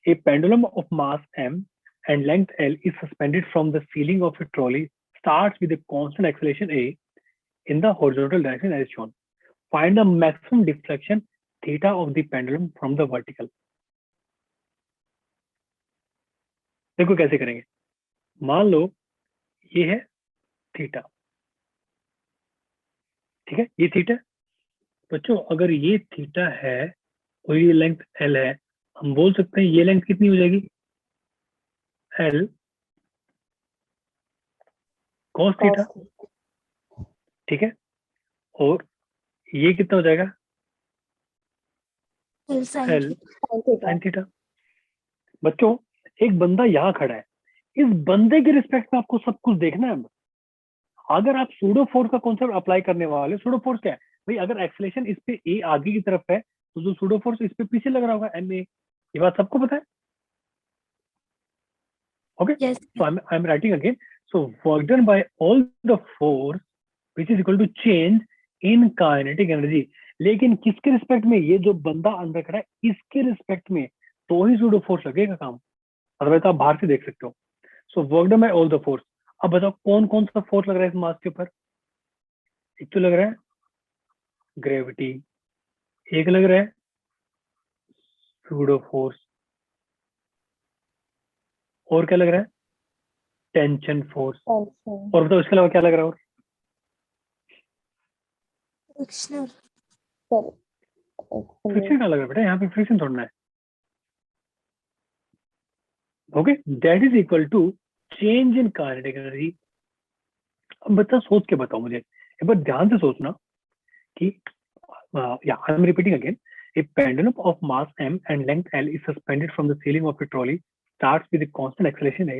Speaker 1: a pendulum of mass m and length l is suspended from the ceiling of a trolley, starts with a constant acceleration a in the horizontal direction as shown. Find the maximum deflection theta of the pendulum from the vertical. देखो कैसे करेंगे, मान लो ये है theta, ठीक है, ये theta. बच्चों अगर ये थीटा है और ये लेंथ एल है, हम बोल सकते हैं ये लेंथ कितनी हो जाएगी, एल कॉस थीटा, ठीक है, और ये कितना हो जाएगा, एल साइन थीटा। बच्चों एक बंदा यहाँ खड़ा है, इस बंदे के रिस्पेक्ट में आपको सब कुछ देखना है। अगर आप सूडो फोर्स का कॉन्सेप्ट अप्लाई करने वाले, सूडो फोर्स क्या है भाई, अगर एक्सेलरेशन इस पे ए आगे की तरफ है तो जो सूडो फोर्स इस पे पीछे लग रहा होगा एम ए, ये बात सबको पता है। Okay,
Speaker 2: Yes.
Speaker 1: So I am writing again, so work done by all the force which is equal to change in kinetic energy. लेकिन किसके रिस्पेक्ट में, ये जो बंदा अंदर खड़ा है इसके रिस्पेक्ट में तो ही सूडो फोर्स लगेगा काम, अदरवाइज आप बाहर से देख सकते हो। सो work done by all the force. अब बताओ कौन कौन सा फोर्स लग रहा है इस मास के ऊपर, एक तो लग रहा है ग्रेविटी, एक लग रहा है सूडो फोर्स, और क्या लग रहा है, टेंशन फोर्स, और बताओ इसके अलावा क्या लग रहा है और?
Speaker 2: Frictional.
Speaker 1: फ्रिक्शन क्या लग रहा है बेटा, यहाँ पे फ्रिक्शन थोड़ा है, okay, that is equal to change in kinetic energy. अब बच्चा सोच के बताओ मुझे, एक बार ध्यान से सोचना कि I am repeating again, a pendulum of mass m and length l is suspended from the ceiling of a trolley, starts with a constant acceleration a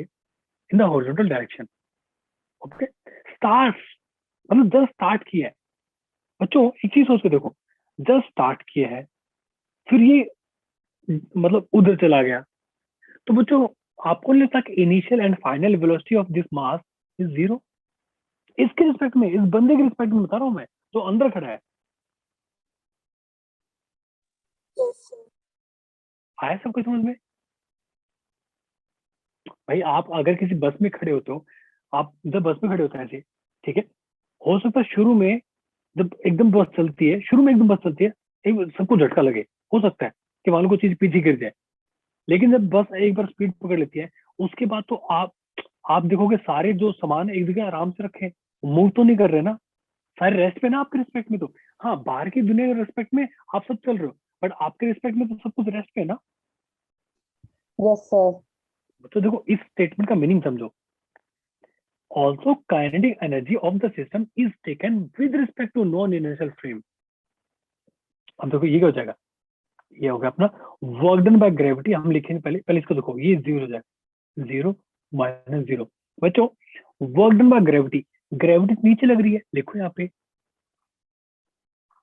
Speaker 1: in the horizontal direction. Okay, starts मतलब just start किया है बच्चों, एक चीज सोच के देखो, just start किया है फिर ये मतलब उधर चला गया, तो बच्चों आपको नहीं लगता कि initial and final velocity of this mass is zero? इसके रिस्पेक्ट में, इस बंदे के रिस्पेक्ट में बता रहा हूं मैं, जो अंदर खड़ा है।
Speaker 2: Yes, sir.
Speaker 1: आया सबको समझ में? भाई आप अगर किसी बस में खड़े होते हो, आप जब बस में खड़े होते हैं ऐसे, ठीक है, हो सकता है शुरू में जब एकदम बस चलती है, शुरू में एकदम बस चलती है, एक सबको झटका लगे, हो सकता है कि मान लो कोई चीज पीछे गिर जाए, लेकिन जब बस एक बार स्पीड पकड़ लेती है, उसके बाद तो आप देखोगे सारे जो सामान एक जगह आराम से रखे, मूव तो नहीं कर रहे ना, सारे रेस्ट पे ना आपके रिस्पेक्ट में। तो हाँ, बाहर की दुनिया के रिस्पेक्ट में आप सब चल रहे हो, बट आपके रिस्पेक्ट में तो सब कुछ रेस्ट पे है ना।
Speaker 5: Yes, sir.
Speaker 1: तो देखो इस स्टेटमेंट का मीनिंग समझो, also kinetic energy of the system is taken with respect to non inertial frame. अब देखो ये क्या हो जाएगा, ये हो गया अपना वर्क डन बाय ग्रेविटी। हम लिखेंगे पहले इसको देखो, ये जीरो हो जाएगा, जीरो माइनस जीरो। बच्चों work done by gravity, gravity नीचे लग रही है, लिखो यहाँ पे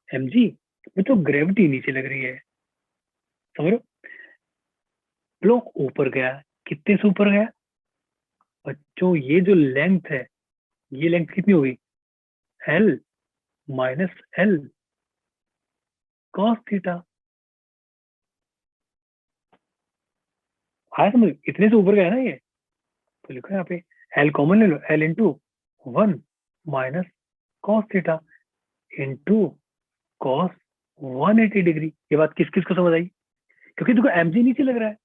Speaker 1: mg। बच्चों ग्रेविटी नीचे लग रही है, समझ लो, ब्लॉक ऊपर गया, कितने से ऊपर गया बच्चों? ये जो लेंथ है, ये लेंथ कितनी होगी? l minus l cos theta. आया समझ? इतने से ऊपर गया ना ये, तो लिखो यहाँ पे l कॉमन ले लो, l into 1 minus cos theta into cos 180 degree. ये बात किस किस को समझ आई? क्योंकि देखो mg नीचे लग रहा है,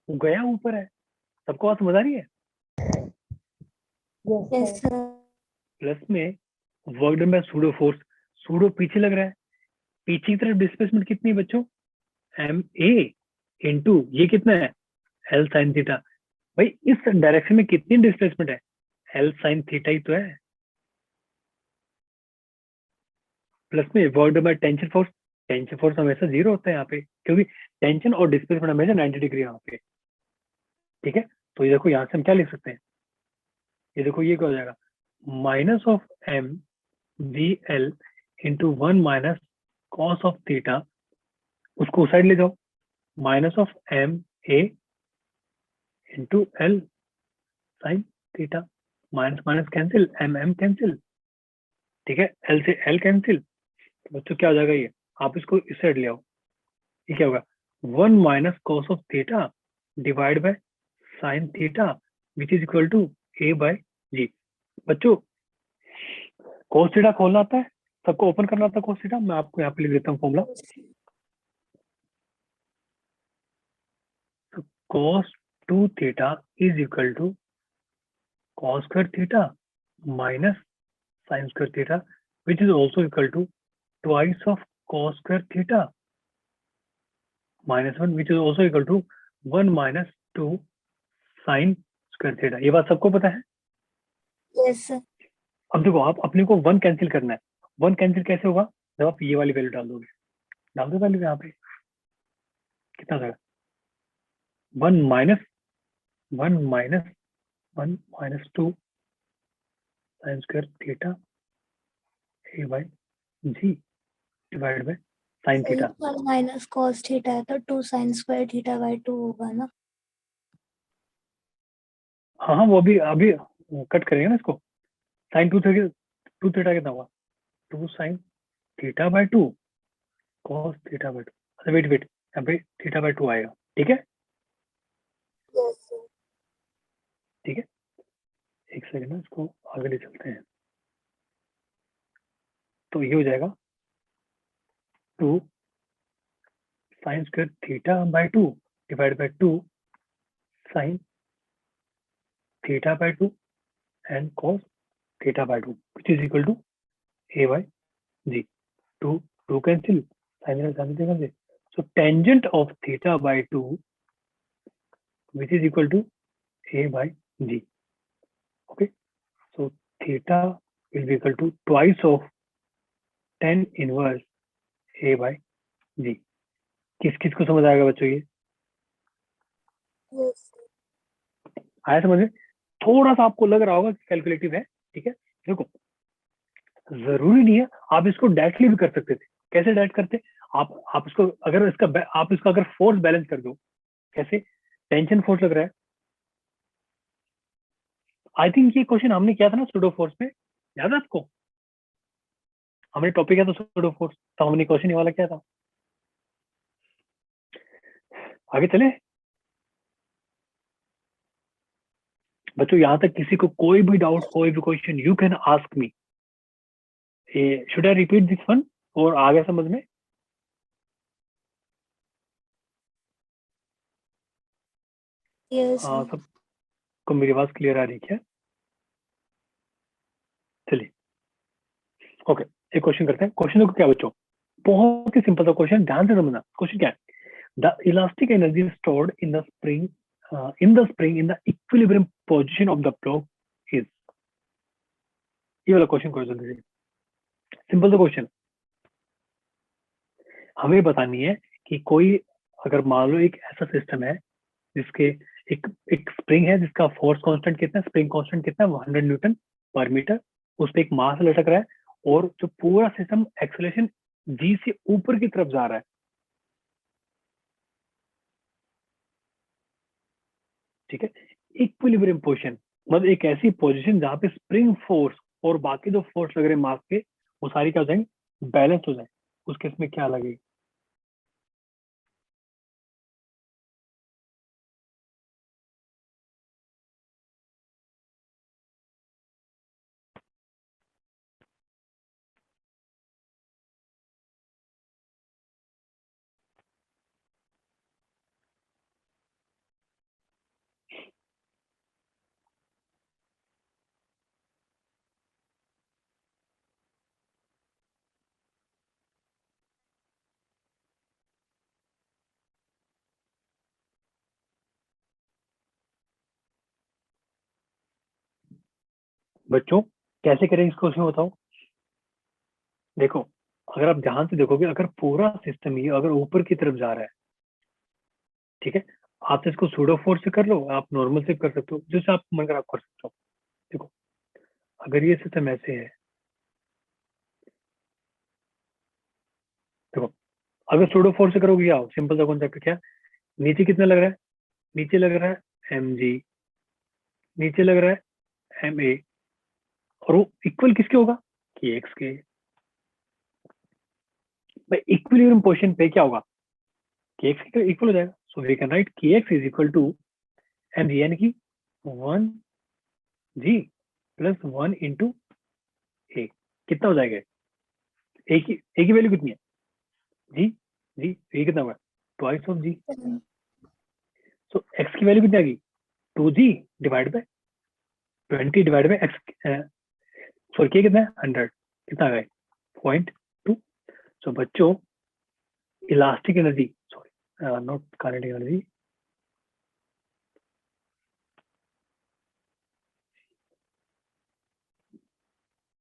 Speaker 1: वो गया ऊपर है, सबको बात समझ आ रही है?
Speaker 5: Yes,
Speaker 2: Yes,
Speaker 5: sir.
Speaker 2: sir.
Speaker 1: Plus में work done by pseudo force, pseudo पीछे लग रहा है, पीछे की तरफ डिस्प्लेसमेंट कितनी है बच्चों? एम ए इंटू ये कितना है? L sine theta. भाई इस डायरेक्शन में कितनी डिस्प्लेसमेंट है? एल साइन थीटा ही तो है। प्लस में work done by tension force, tension force हमेशा जीरो होता है यहाँ पे, क्योंकि टेंशन और डिस्प्लेसमेंट हमेशा 90 डिग्री यहाँ पे, ठीक है। तो ये देखो यहाँ से हम क्या लिख सकते हैं, ये देखो ये क्या हो जाएगा, minus of m v l into 1 minus cos of theta, उसको उस साइड ले जाओ, minus of m a into l sine theta, minus minus cancel, m m cancel, ठीक है, एल से एल कैंसिल। तो बच्चों क्या हो जाएगा ये, आप इसको इस साइड ले आओ, ये क्या होगा, 1 minus cos of theta divide by sine theta which is equal to a by g. बच्चों कॉस थीटा खोलना आता है सबको, ओपन करना आता है कॉस थीटा, मैं आपको यहाँ पे लिख देता हूँ formula, cos 2 theta is equal to cos square theta minus sin square theta, which is also equal to twice of cos square theta minus 1, which is also equal to 1 minus 2 sin square theta। ये बात सबको पता है?
Speaker 2: Yes, sir.
Speaker 1: अब देखो आप अपने को 1 कैंसिल करना है, 1 कैंसिल कैसे होगा, जब आप ये वाली वैल्यू डाल दोगे, डाल दो वैल्यू यहाँ पे, कितना होगा, 1 minus 1 minus 1 minus 2 sin square theta a by g divide by sign
Speaker 2: sir
Speaker 1: theta.
Speaker 2: 1 minus cos theta है तो 2 sin स्क्वायर थीटा बाय 2 होगा ना?
Speaker 1: हाँ हाँ, वो अभी कट करेंगे ना इसको, साइन 2 थीटा कितना हुआ, 2 sine theta by 2 cos theta by 2। अच्छा वेट यहाँ पे थीटा बाय 2 आएगा, ठीक है,
Speaker 2: Yes, sir.
Speaker 1: ठीक है, एक सेकंड ना, इसको आगे ले चलते हैं। तो ये हो जाएगा 2 sine square theta by 2 divide by 2 sine theta by 2 and cos theta by 2 which is equal to a by g. 2 cancel, sine cancel, so tangent of theta by 2 which is equal to A by G. Okay, so theta will be equal to twice of tan inverse A by G. किस किस को समझ आएगा बच्चों ये?
Speaker 2: Yes.
Speaker 1: आया समझ में? थोड़ा सा आपको लग रहा होगा कि कैलकुलेटिव है, ठीक है? देखो जरूरी नहीं है, आप इसको डायरेक्टली भी कर सकते थे। कैसे डायरेक्ट करते? आप इसको अगर आप इसका अगर फोर्स बैलेंस कर दो, कैसे? टेंशन फोर्स लग रहा है, आई थिंक ये क्वेश्चन हमने किया था ना सूडो फोर्स में, याद है आपको? हमने टॉपिक किया था सूडो फोर्स, तो हमने क्वेश्चन ये वाला किया था। आगे चले बच्चों, यहाँ तक किसी को कोई भी डाउट, कोई भी question, you can ask me. Should I repeat this one और आ गया समझ में?
Speaker 2: Yes.
Speaker 1: सबको मेरी आवाज क्लियर आ रही है क्या? चलिए ओके, एक क्वेश्चन करते हैं। क्वेश्चन को क्या बच्चों, बहुत ही सिंपल सा क्वेश्चन, ध्यान से समझना। क्वेश्चन क्या है? The elastic energy stored in the spring in the equilibrium position of the block is, ये वाला क्वेश्चन को जल्दी से, सिंपल सा क्वेश्चन। हमें बतानी है कि कोई अगर मान लो एक ऐसा सिस्टम है जिसके एक स्प्रिंग है जिसका फोर्स कांस्टेंट कितना है, स्प्रिंग कांस्टेंट कितना है, 100 न्यूटन पर मीटर, उस पर एक मास लटक रहा है और जो पूरा सिस्टम एक्सेलरेशन जी से ऊपर की तरफ जा रहा है, ठीक है? इक्विलिब्रियम पोजीशन मतलब एक ऐसी पोजीशन जहां पे स्प्रिंग फोर्स और बाकी जो फोर्स लग रहे हैं मास के, वो सारी क्या हो जाएंगे? बैलेंस हो जाए। उस केस में क्या लगेगी? बच्चों कैसे करेंगे इसको, उसमें बताओ। देखो अगर आप ध्यान से देखोगे, अगर पूरा सिस्टम ये अगर ऊपर की तरफ जा रहा है, ठीक है, आप तो इसको सूडो फोर्स से कर लो, आप नॉर्मल से कर सकते हो, जैसे आप मन कर आप कर सकते हो। देखो अगर ये सिस्टम ऐसे है, देखो अगर सूडो फोर्स से करोगे क्या हो, सिंपल सा कॉन्सेप्ट क्या, नीचे कितना लग रहा है? नीचे लग रहा है एम जी, नीचे लग रहा है एम ए, और वो इक्वल किसके होगा? के एक्स के। भाई इक्विलिब्रियम पोजीशन पे क्या होगा? के एक्स के इक्वल हो जाएगा। So we can write k x is equal to M g, यानी कि 1 जी प्लस 1 इंटू ए। कितना हो जाएगा? ए की वैल्यू कितनी है? जी जी, ए कितना होगा? Twice of g. So x की वैल्यू कितनी आ गई? 2g divide by 20 divide by x, sorry k कितना है? 100। कितना आ गया? 0.2। सो बच्चों elastic energy, sorry not kinetic energy,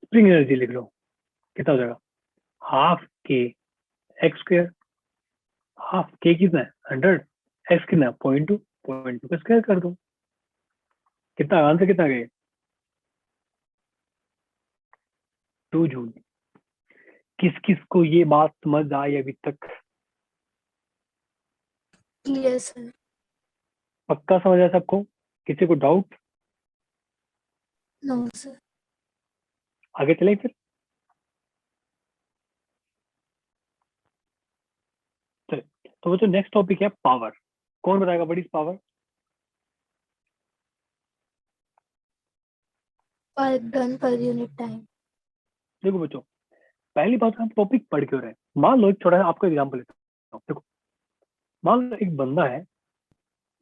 Speaker 1: spring energy लिख लो। कितना हो जाएगा? हाफ के एक्स स्क्वायर। हाफ के कितना है? 100, एक्स कितना है? 0.2, 0.2 का स्क्वायर कर दो। कितना आंसर कितना गए? 2 जूल। किस किस को ये बात समझ आई अभी तक?
Speaker 2: Yes, sir.
Speaker 1: पक्का समझ आया सबको? किसी को डाउट?
Speaker 2: No, sir.
Speaker 1: आगे चले फिर। चले तो वो जो नेक्स्ट टॉपिक है पावर, कौन बताएगा? What is power?
Speaker 2: Per gun per unit time.
Speaker 1: देखो बच्चों, पहली बात हम टॉपिक पढ़ क्यों रहे हैं। मान लो एक छोटा सा आपको एग्जांपल लेता हूँ। देखो मान लो एक बंदा है,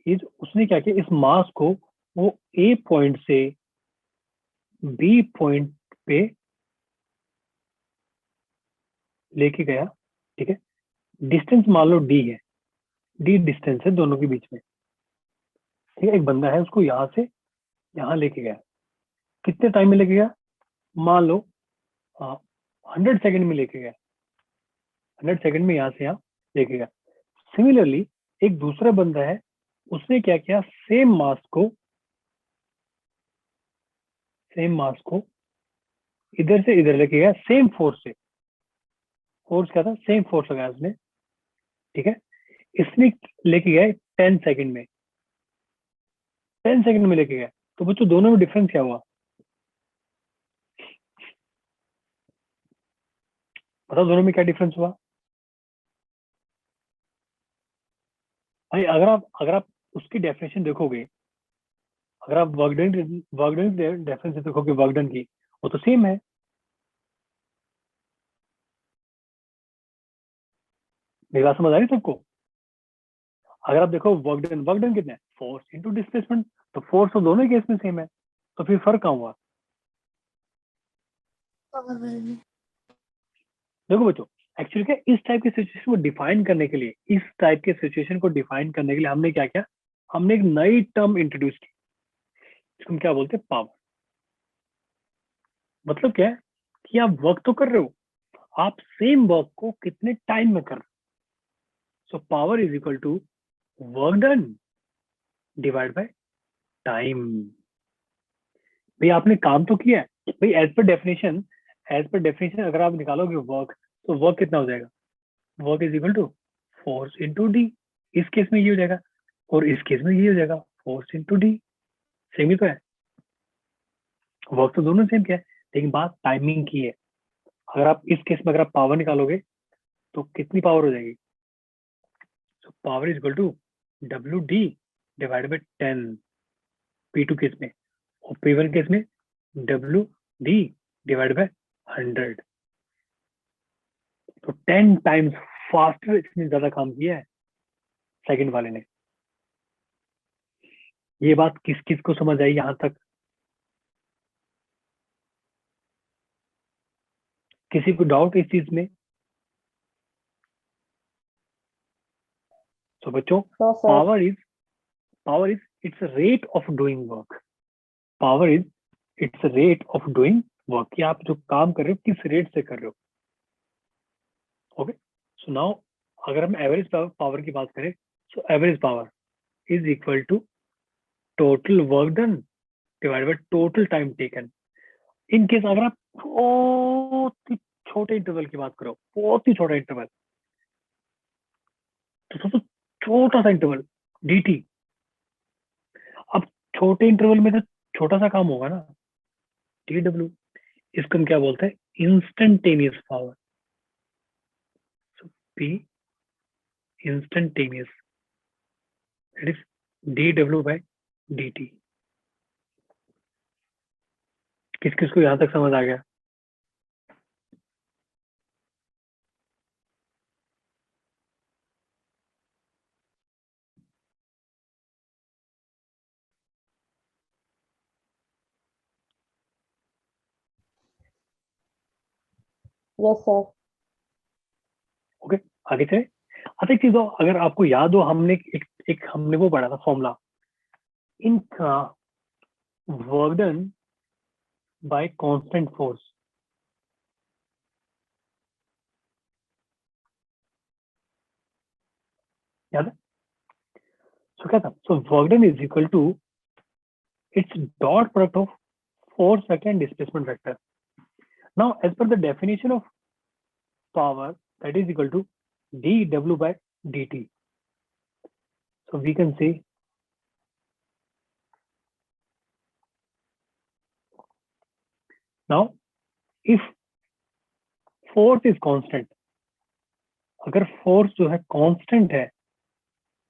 Speaker 1: उसने क्या किया, इस मास को वो ए पॉइंट से बी पॉइंट पे लेके गया, ठीक है? डिस्टेंस मान लो डी है, डी डिस्टेंस है दोनों के बीच में। ठीक है, एक बंदा है, उसको यहाँ से यहाँ लेके गया, कितने टाइम में लेके गया, मान लो 100 सेकंड में लेके गया, 100 सेकंड में यहाँ से यहाँ लेके गया। सिमिलरली एक दूसरा बंदा है, उसने क्या किया, सेम मास को इधर से इधर लेके गया, सेम फोर्स से, फोर्स क्या था, सेम फोर्स लगाया उसने, ठीक है। इसने लेके गया 10 सेकंड में, 10 सेकंड में लेके गया। तो बच्चों दोनों में डिफरेंस क्या हुआ, बताओ दोनों में क्या डिफरेंस हुआ भाई? अगर आप उसकी डेफिनेशन देखोगे, अगर आप वर्क डन डेफिनेशन देखोगे वर्क डन की, वो तो सेम है। मेरी बात समझ आ रही है सबको? अगर आप देखो वर्क डन कितना है, फोर्स इनटू डिस्प्लेसमेंट, तो फोर्स तो दोनों केस में सेम है, तो फिर फर्क कहाँ हुआ? देखो बच्चों, एक्चुअली क्या, इस टाइप की सिचुएशन को डिफाइन करने के लिए, हमने क्या किया, हमने एक नई टर्म इंट्रोड्यूस की, जिसको हम क्या बोलते हैं, पावर। मतलब क्या है कि आप वर्क तो कर रहे हो, आप सेम वर्क को कितने टाइम में कर रहे हो। So power is equal to work done divide by time. भाई आपने काम तो किया है भाई, एज पर डेफिनेशन अगर आप निकालोगे वर्क, तो वर्क कितना हो जाएगा, work is equal to force into d. इस केस में ये हो जाएगा, और इस केस में ये हो जाएगा, फोर्स इंटू डी। सेम ही तो है, वर्क तो दोनों सेम क्या है, लेकिन बात टाइमिंग की है। अगर आप इस केस में अगर आप पावर निकालोगे, तो कितनी पावर हो जाएगी, so power is equal to डब्ल्यू d divide by 10, P2 case में, और P1 केस में डब्ल्यू डी डिवाइड बाय 100। तो 10 टाइम्स फास्टर इसने ज्यादा काम किया है सेकंड वाले ने। ये बात किस किस को समझ आई यहां तक? किसी को डाउट इस चीज में? तो बच्चों,
Speaker 5: No, sir.
Speaker 1: Power is it's rate of doing work. Power is it's rate of doing work, कि आप जो काम कर रहे हो किस रेट से कर रहे हो। ओके, सो नाउ अगर हम एवरेज पावर की बात करें, so average power is equal to total work done divide by total time taken. In case अगर आप बहुत ही छोटे इंटरवल की बात करो, बहुत ही छोटा इंटरवल, तो छोटा सा इंटरवल dt। अब छोटे इंटरवल में तो छोटा सा काम होगा ना, dw। इसको हम क्या बोलते हैं, instantaneous power. So p instantaneous, that is dw by dt। किस किस को यहां तक समझ आ गया?
Speaker 5: Yes, sir.
Speaker 1: ओके, आगे चले। अच्छा एक चीज हो, अगर आपको याद हो, हमने एक हमने वो पढ़ा था फॉर्मूला, इनका work done by constant force. याद है? सो क्या था, so work done is equal to it's dot product of force vector and displacement vector. Now as per the definition of power, that is equal to dw by dt. So we can say now if force is constant, अगर force जो है constant है,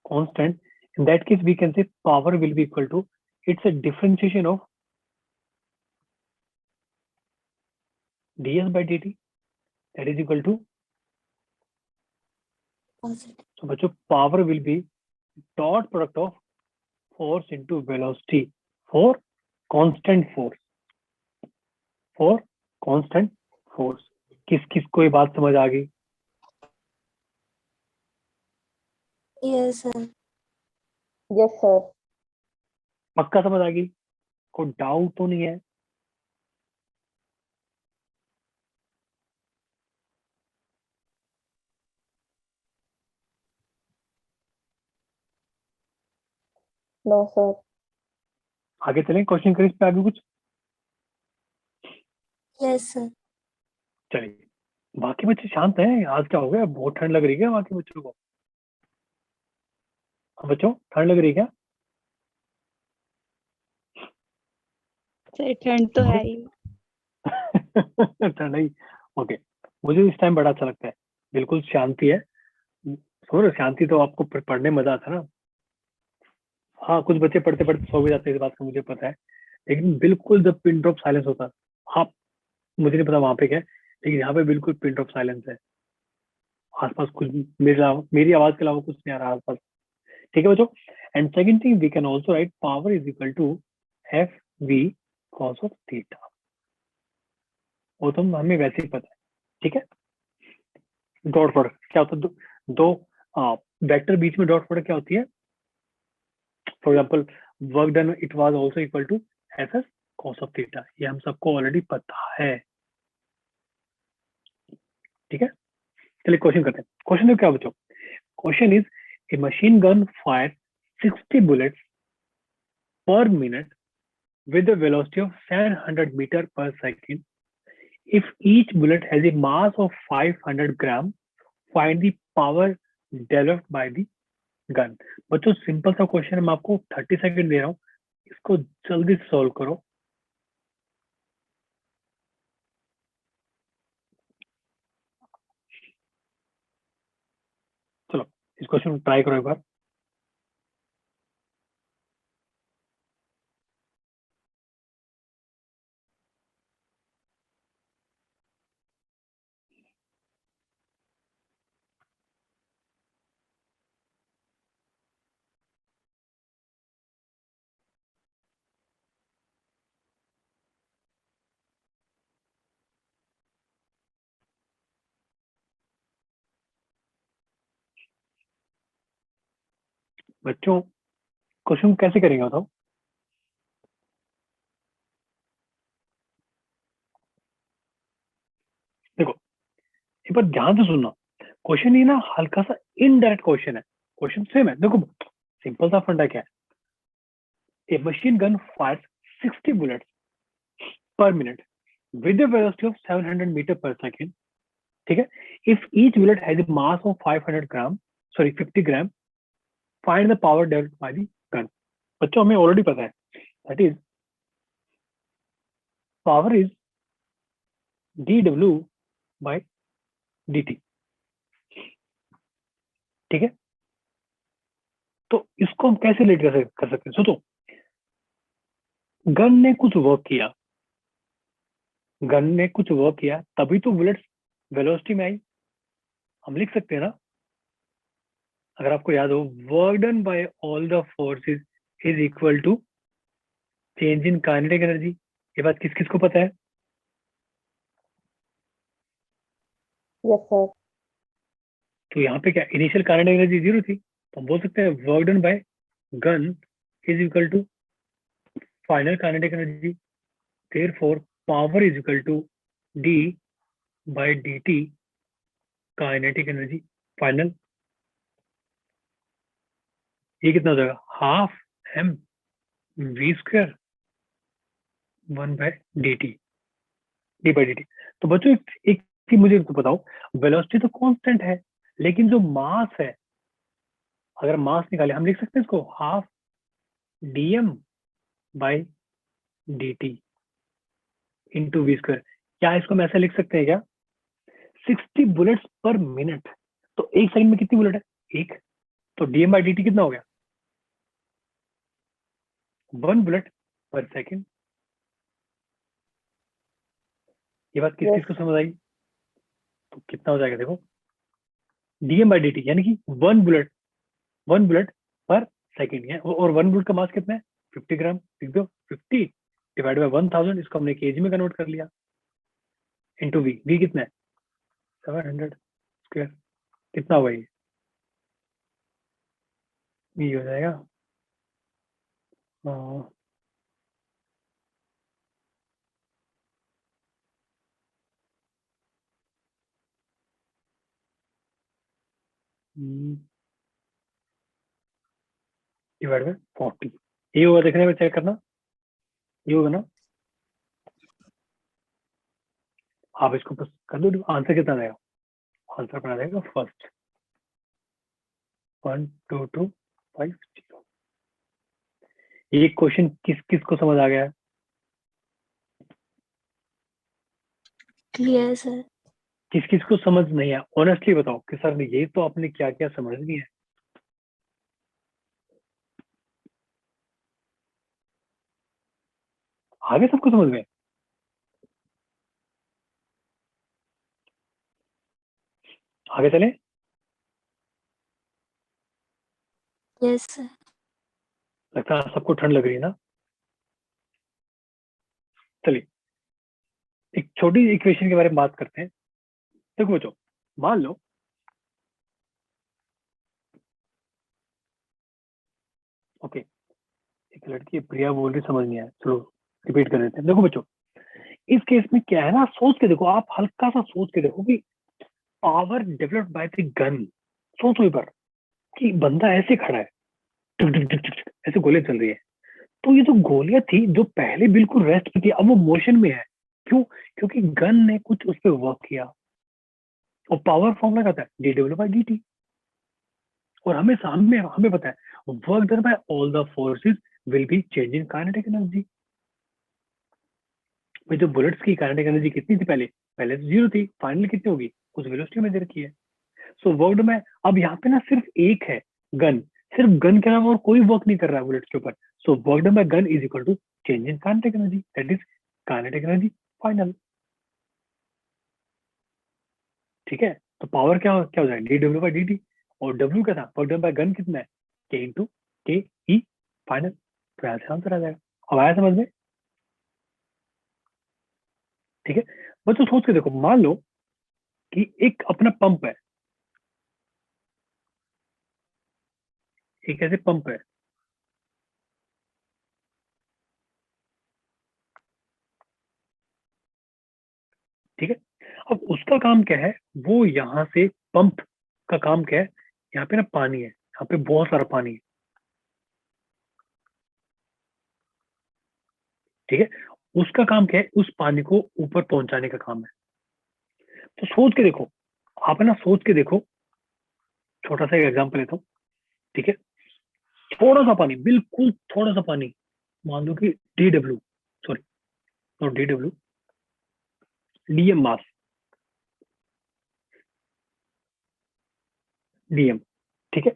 Speaker 1: constant, in that case we can say power will be equal to, it's a differentiation of ds by dt, that is equal to, so बच्चों power will be dot product of force into velocity for constant force, for constant force। किस किस को ये बात समझ आ गई?
Speaker 2: Yes, sir.
Speaker 5: Yes, sir.
Speaker 1: पक्का समझ आ गई? कोई डाउट तो नहीं है?
Speaker 5: No, sir.
Speaker 1: आगे चलें, क्वेश्चन करें इस पे आगे कुछ?
Speaker 2: Yes sir.
Speaker 1: चलिए, बाकी बच्चे शांत हैं, आज क्या हो गया? बहुत ठंड लग रही है क्या बाकी बच्चों को? हाँ बच्चों, ठंड लग रही है क्या?
Speaker 4: सर ठंड तो है ही।
Speaker 1: ठंड ही, ओके। मुझे इस टाइम बड़ा अच्छा लगता है, बिल्कुल शांति है। समझ रहे हो? शांति तो आपको पढ़ने में मजा आता है ना। हाँ, कुछ बच्चे पढ़ते पढ़ते सो भी जाते हैं, इस बात का मुझे पता है, लेकिन बिल्कुल जब पिन ड्रॉप साइलेंस होता है, हाँ, मुझे नहीं पता वहां पे क्या है, लेकिन यहाँ पे बिल्कुल पिन ड्रॉप साइलेंस है। आसपास कुछ मेरी आवाज के अलावा कुछ नहीं आ रहा आसपास। ठीक है बच्चों? And second thing, we can also write power is equal to f v cos of theta. वो तो हमें वैसे ही पता है। ठीक है? डॉट प्रोडक्ट क्या होता है? दो वेक्टर बीच में डॉट प्रोडक्ट क्या होती है? For example, work done it was also equal to f s cos of theta. ये हम सबको ऑलरेडी पता है। ठीक है? चलिए क्वेश्चन करते हैं। क्वेश्चन तो क्या बच्चों? Question is a machine gun fire 60 bullets per minute with a velocity of 700 meter per second. If each bullet has a mass of 500 gram, find the power developed by the gun. बच्चों simple सा question है, मैं आपको 30 second दे रहा हूँ, इसको जल्दी से सॉल्व करो। चलो इस क्वेश्चन को ट्राई करो एक बार। बच्चों क्वेश्चन कैसे करेंगे बताओ? देखो एक बार ध्यान से सुनना, क्वेश्चन ये ना हल्का सा इनडायरेक्ट क्वेश्चन है। क्वेश्चन सेम है, देखो सिंपल सा फंडा क्या है? A machine gun fire 60 bullets per minute with a velocity of 700 meter per second. ठीक है? If each bullet has a mass of 500 gram, sorry 50 gram, find the power developed by the gun. बच्चों हमें already पता है, that is power is dw by dt. ठीक है? तो इसको हम कैसे रिलेट कर सकते हैं? सोचो, गन ने कुछ वर्क किया, गन ने कुछ वर्क किया तभी तो बुलेट्स वेलोसिटी में आई। हम लिख सकते हैं ना, अगर आपको याद हो, work done by all the forces is equal to change in kinetic energy. ये बात किस किस को पता है?
Speaker 5: Yes, sir.
Speaker 1: तो यहाँ पे क्या इनिशियल काइनेटिक एनर्जी 0 थी, तो हम बोल सकते हैं work done by gun is equal to final kinetic energy. Therefore power is equal to d by dt kinetic energy final. ये कितना हो जाएगा? Half m v square 1 by d by dt। तो बच्चों एक चीज मुझे तो बताओ, वेलोसिटी तो कांस्टेंट है, लेकिन जो मास है, अगर मास निकाले हम लिख सकते हैं इसको half dm by dt into v square. क्या इसको हम ऐसे लिख सकते हैं क्या? 60 बुलेट्स पर मिनट, तो एक सेकंड में कितनी बुलेट है? एक। तो dm बाई dt कितना हो गया? 1 बुलेट पर सेकंड। ये बात किस किस को समझ आई? तो कितना हो जाएगा देखो, dm बाई dt यानी कि 1 बुलेट पर सेकंड है, और 1 बुलेट का मास कितना है? 50 ग्राम। लिख दो 50 डिवाइड बाय 1000, इसको हमने केजी में कन्वर्ट कर लिया, इंटू वी कितना है? 700 स्क्वायर। कितना हुआ ये हो जाएगा डिवाइड बाय 40 ये होगा, देखने में चेक करना, ये होगा ना, आप इसको बस कर दो, आंसर कितना आएगा, आंसर बना देगा फर्स्ट 12250। ये क्वेश्चन किस किस को समझ आ गया है?
Speaker 2: Clear sir.
Speaker 1: किस किस को समझ नहीं है, ऑनेस्टली बताओ कि सर ये तो आपने क्या क्या समझ नहीं है। आगे सबको समझ में, आगे चले।
Speaker 2: Yes sir.
Speaker 1: लगता है सबको ठंड लग रही है ना। चलिए एक छोटी इक्वेशन के बारे में बात करते हैं। देखो बच्चों, मान लो ओके, एक लड़की प्रिया बोल रही समझ नहीं आया, चलो रिपीट कर देते हैं। देखो बच्चों, इस केस में क्या है ना, सोच के देखो, आप हल्का सा सोच के देखो कि power developed by the gun. सोचो एक बार कि बंदा ऐसे खड़ा है, टुक टुक टुक टुक टुक, ऐसे गोलियां चल रही है, तो ये जो गोलियां थी जो पहले बिल्कुल रेस्ट पे थी, अब वो मोशन में है। क्यों? क्योंकि गन ने कुछ उस पर वर्क किया, और पावर फॉर्मूला क्या था, डी डब्ल्यू बाई डी टी। और हमें सामने हमें पता है work done by all the forces will be change in kinetic energy. जो बुलेट्स की काइनेटिक एनर्जी कितनी थी पहले, पहले तो 0 थी, फाइनल कितनी होगी, उस वेलोसिटी में मेजर की है। सो वर्क डन में अब यहाँ पे ना सिर्फ एक है गन, सिर्फ गन के अलावा और कोई वर्क नहीं कर रहा है बुलेट्स के ऊपर। So work done by gun is equal to change in kinetic energy, that is kinetic energy final. ठीक है, तो पावर क्या क्या हो जाएगा, डी डब्ल्यू बाई डी टी, और डब्ल्यू क्या था, वर्क डन बाय गन कितना है, के इंटू के ई फाइनल। तो यहाँ से आंसर आ जाएगा। अब आया समझ में? ठीक है बच्चों, सोच के देखो, मान लो कि एक अपना पंप है, एक ऐसे पंप है, ठीक है। अब उसका काम क्या है, वो यहाँ से पंप का काम क्या है, यहाँ पे ना पानी है, यहाँ पे बहुत सारा पानी है, ठीक है। उसका काम क्या है, उस पानी को ऊपर पहुंचाने का काम है। तो सोच के देखो, आप है ना, सोच के देखो, छोटा सा एक एग्जाम्पल लेता हूँ, ठीक है। थोड़ा सा पानी, बिल्कुल थोड़ा सा पानी, मान लो कि D W, sorry not D W, DM mass, DM, ठीक है।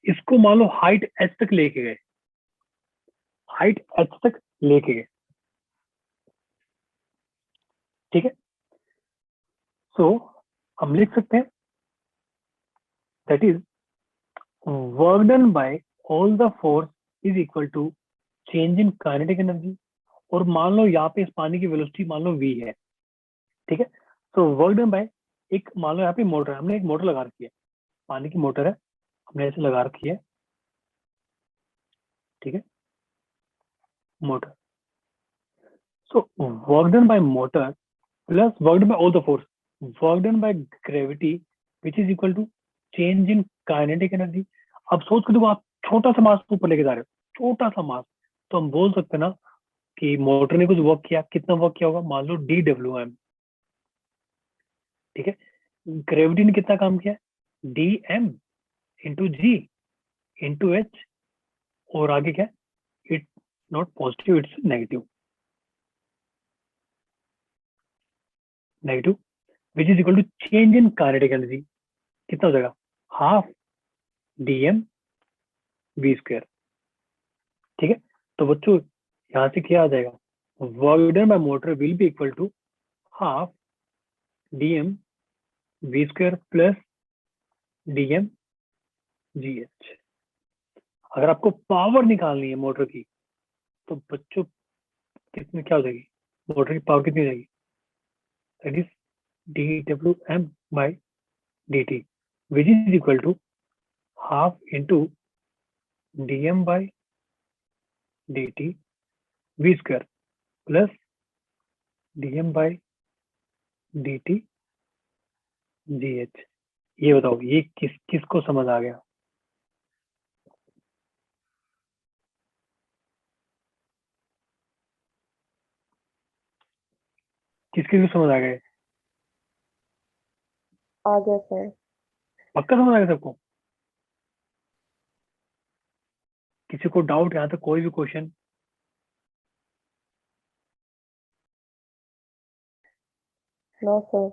Speaker 1: इसको मान लो हाइट एच तक लेके गए, हाइट एच तक लेके गए, ठीक है। सो हम लिख सकते हैं that is work done by all the force is equal to change in kinetic energy. और मान लो यहाँ पे इस पानी की वेलोसिटी मान लो v है, ठीक है। तो वर्क डन बाय, एक मान लो यहाँ पे मोटर है, हमने एक मोटर लगा रखी है, पानी की मोटर है, हमने ऐसे लगा रखी है, ठीक है, motor. So work done by motor plus work done by all the force, work done by gravity which is equal to change in kinetic energy. अब सोच के देखो, आप छोटा सा मास ऊपर लेके जा रहे हो, छोटा सा मास, तो हम बोल सकते हैं ना कि मोटर ने कुछ वर्क किया, कितना वर्क किया होगा, मान लो डी डब्ल्यू एम, ठीक है। ग्रेविटी ने कितना काम किया, d m into g into h, और आगे क्या, it not positive, it's negative, negative which is equal to change in kinetic energy, कितना हो जाएगा, half d m v square, ठीक है। तो बच्चों यहाँ से क्या आ जाएगा, work done by motor will be equal to half d m v square plus d m ji h. अगर आपको पावर निकालनी है मोटर की, तो बच्चों कितनी क्या हो जाएगी, मोटर की पावर कितनी हो जाएगी, दैट इज डी डब्ल्यू m by d t which is equal to half into d m by dt v square plus dm by dt gh। ये बताओ ये किसको समझ आ गया? किसको समझ आ गया?
Speaker 5: आ गया सर।
Speaker 1: पक्का समझ आ गया सबको? किसी को डाउट यहाँ तक कोई भी क्वेश्चन?
Speaker 5: No sir.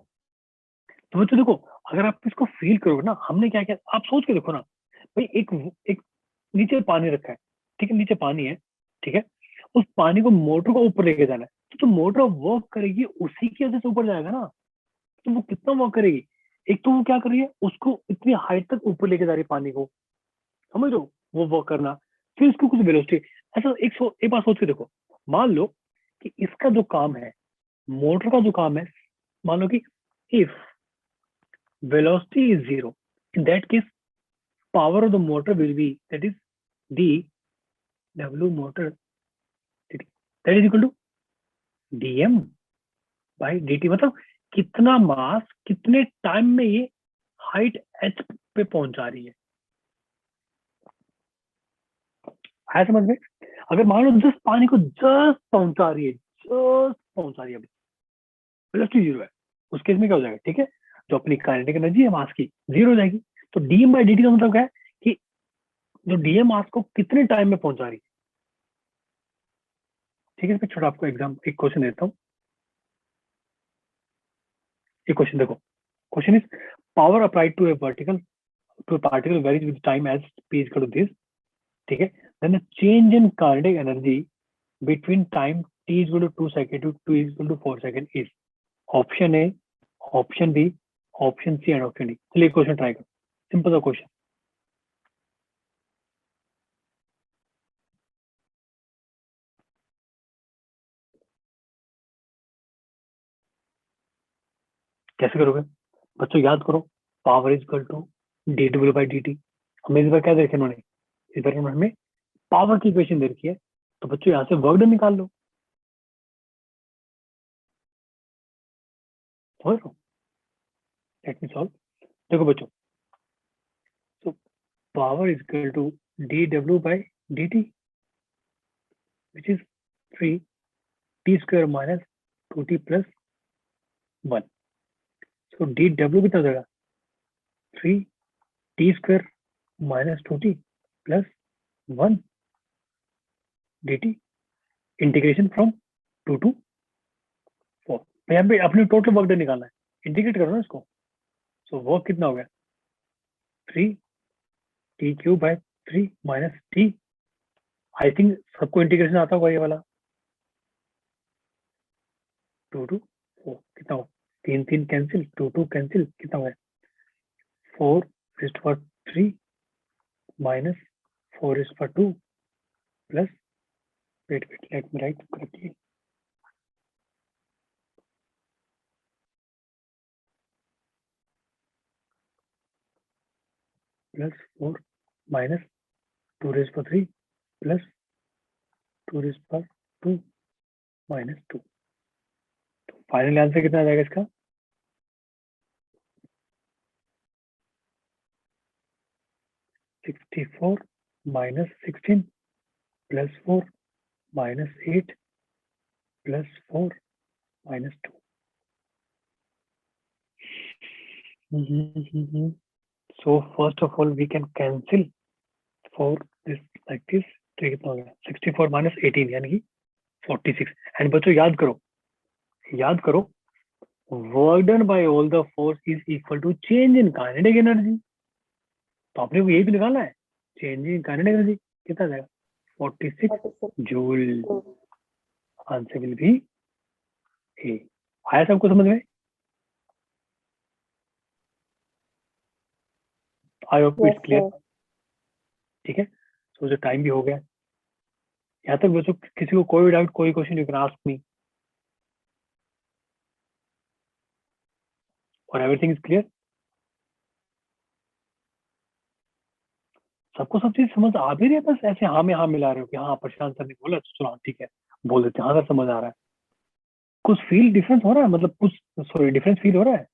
Speaker 1: तो बच्चों देखो, अगर आप इसको फील करोगे ना, हमने क्या किया आप सोच के देखो ना भाई, एक नीचे पानी रखा है, ठीक है, नीचे पानी है, ठीक है, उस पानी को मोटर को ऊपर लेके जाना है, तो मोटर वर्क करेगी उसी की वजह से ऊपर जाएगा ना। तो वो कितना वर्क करेगी? एक तो वो क्या कर रही है, उसको इतनी हाइट तक ऊपर लेके जा रही है पानी को, समझ लो वो वर्क करना, फिर उसको कुछ वेलोसिटी। ऐसा एक बार सोच के देखो, मान लो कि इसका जो काम है, मोटर का जो काम है, मान लो कि if velocity is zero, in that case power of the motor will be, that is d w motor dt, that is equal to dm by dt। मतलब कितना मास कितने टाइम में ये हाइट h पे पहुंचा रही है, आया समझ में? अगर मान लो जस्ट पानी को जस्ट पहुंचा रही है, जस्ट पहुंचा रही है, वेलोसिटी जीरो है, उस केस में क्या हो जाएगा? ठीक है, जो अपनी काइनेटिक एनर्जी है मास की, जीरो हो जाएगी। तो dm by dt का मतलब क्या है कि जो डीएम मास को कितने टाइम में पहुंचा रही है। ठीक है, इसमें छोटा आपको एक क्वेश्चन देता हूँ। एक क्वेश्चन देखो, question is power applied to a particle varies with time as p equal to this, ठीक है, then the change in kinetic energy between time t equal to 2 second to 2 equal to 4 second is option A, option B, option C and option D. चलिए question try करो, simple सा question. कैसे करोगे बच्चों? याद करो, power is equal to d डब्ल्यू by d T. हमें इस बार क्या देखे उन्होंने? इस बार उन्होंने हमें पावर की इक्वेशन दे रखी है, तो बच्चों यहाँ से वर्क डन निकाल लो। समझ लो, लेट मी सॉल्व। देखो बच्चों, so power is equal to dw by dt, which is 3 t square minus 2t plus 1। so dw कितना हो जाएगा? 3 t square minus 2t plus 1 dt, integration from 2 to 4। यहाँ पे अपने टोटल वर्क डन निकालना है, इंटीग्रेट करो ना इसको। सो वर्क कितना हो गया? 3 t cube by 3 minus t। I think सबको इंटीग्रेशन आता होगा ये वाला। 2 to 4 कितना हो? 3 3 कैंसिल, 2 2 कैंसिल, कितना हुआ? 4 is for 3 minus 4 is for 2 plus, wait, let me write correctly, plus 4 minus 2 raised for 3 plus 2 raised for 2 minus 2। तो फाइनल आंसर कितना आ जाएगा इसका? 64 minus 16 plus 4 minus 8 plus 4 minus 2। So first of all we can cancel for this like this। तो ये कितना हो गया? 64 minus 18 यानी कि 46। एंड बच्चों याद करो, work done by all the force is equal to change in kinetic energy. तो आपने को यही भी निकालना है, चेंज इन काइनेटिक एनर्जी कितना जाएगा? 46
Speaker 5: 46
Speaker 1: joule.
Speaker 5: joule।
Speaker 1: Answer will be a. आया सबको समझ में? I hope
Speaker 5: Yes
Speaker 1: it's clear.
Speaker 5: sir।
Speaker 1: ठीक है, तो जो टाइम भी हो गया, यहाँ तक बच्चों किसी को कोई डाउट, कोई question you can ask me, और एवरीथिंग इज क्लियर। सबको सब चीज समझ आ भी रही है, बस ऐसे हाँ में हाँ मिला रहे हो कि हाँ प्रशांत सर ने बोला तो चलो हाँ ठीक है बोल देते हैं, हाँ सर समझ आ रहा है। कुछ फील डिफरेंस हो रहा है, मतलब कुछ सॉरी डिफरेंस फील हो रहा है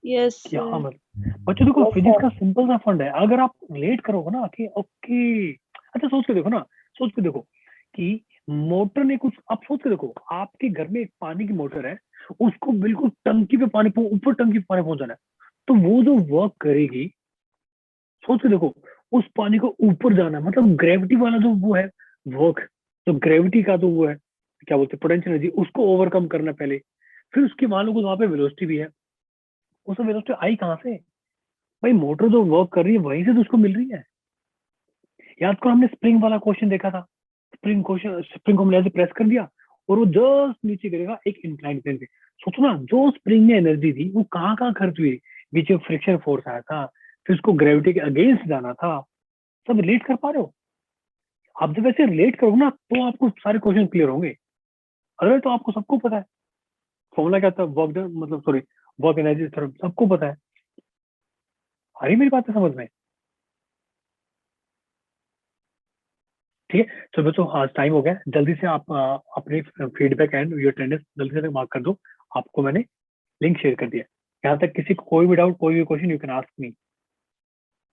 Speaker 4: Yes,
Speaker 1: कि हाँ
Speaker 4: sir.
Speaker 1: मतलब बच्चों देखो
Speaker 5: Yes,
Speaker 1: फिजिक्स
Speaker 5: sir.
Speaker 1: का सिंपल सा फंड है, अगर आप रिलेट करोगे ना कि ओके, अच्छा सोच के देखो ना, सोच के देखो कि मोटर ने कुछ, आप सोच के देखो आपके घर में एक पानी की मोटर है, उसको बिल्कुल टंकी पे पानी ऊपर टंकी पे पानी पहुंचाना है, तो वो जो वर्क करेगी, सोच के देखो उस पानी को ऊपर जाना है, मतलब ग्रेविटी वाला जो वो है वर्क, जो ग्रेविटी का जो वो है क्या बोलते हैं पोटेंशियल एनर्जी, उसको ओवरकम करना पहले, फिर उसके मान लो वहां पे वेलोसिटी भी है, उस वेलोसिटी आई कहाँ से? भाई मोटर जो वर्क कर रही है वहीं से तो उसको मिल रही है। याद करो हमने स्प्रिंग वाला क्वेश्चन देखा था, स्प्रिंग को हमने ऐसे प्रेस कर दिया और वो जस्ट नीचे गिरेगा एक इंक्लाइन प्लेन पे। सोचो ना जो स्प्रिंग में एनर्जी थी वो कहाँ खर्च हुई, बीच में फ्रिक्शन फोर्स आया था, फिर उसको ग्रेविटी के अगेंस्ट जाना था। सब रिलेट कर पा रहे हो? आप जब ऐसे रिलेट करोगे ना तो आपको सारे क्वेश्चन क्लियर होंगे, अगर तो आपको सबको पता है फॉर्मूला क्या था, वर्क डन मतलब सॉरी वर्क एनर्जी थ्योरम सबको पता है। आ रही मेरी बातें समझ में? ठीक है तो बच्चों आज टाइम हो गया, जल्दी से आप अपने फीडबैक एंड योर अटेंडेंस जल्दी से मार्क कर दो। आपको मैंने लिंक शेयर कर दिया। यहाँ तक किसी को कोई भी डाउट कोई भी question you can ask me.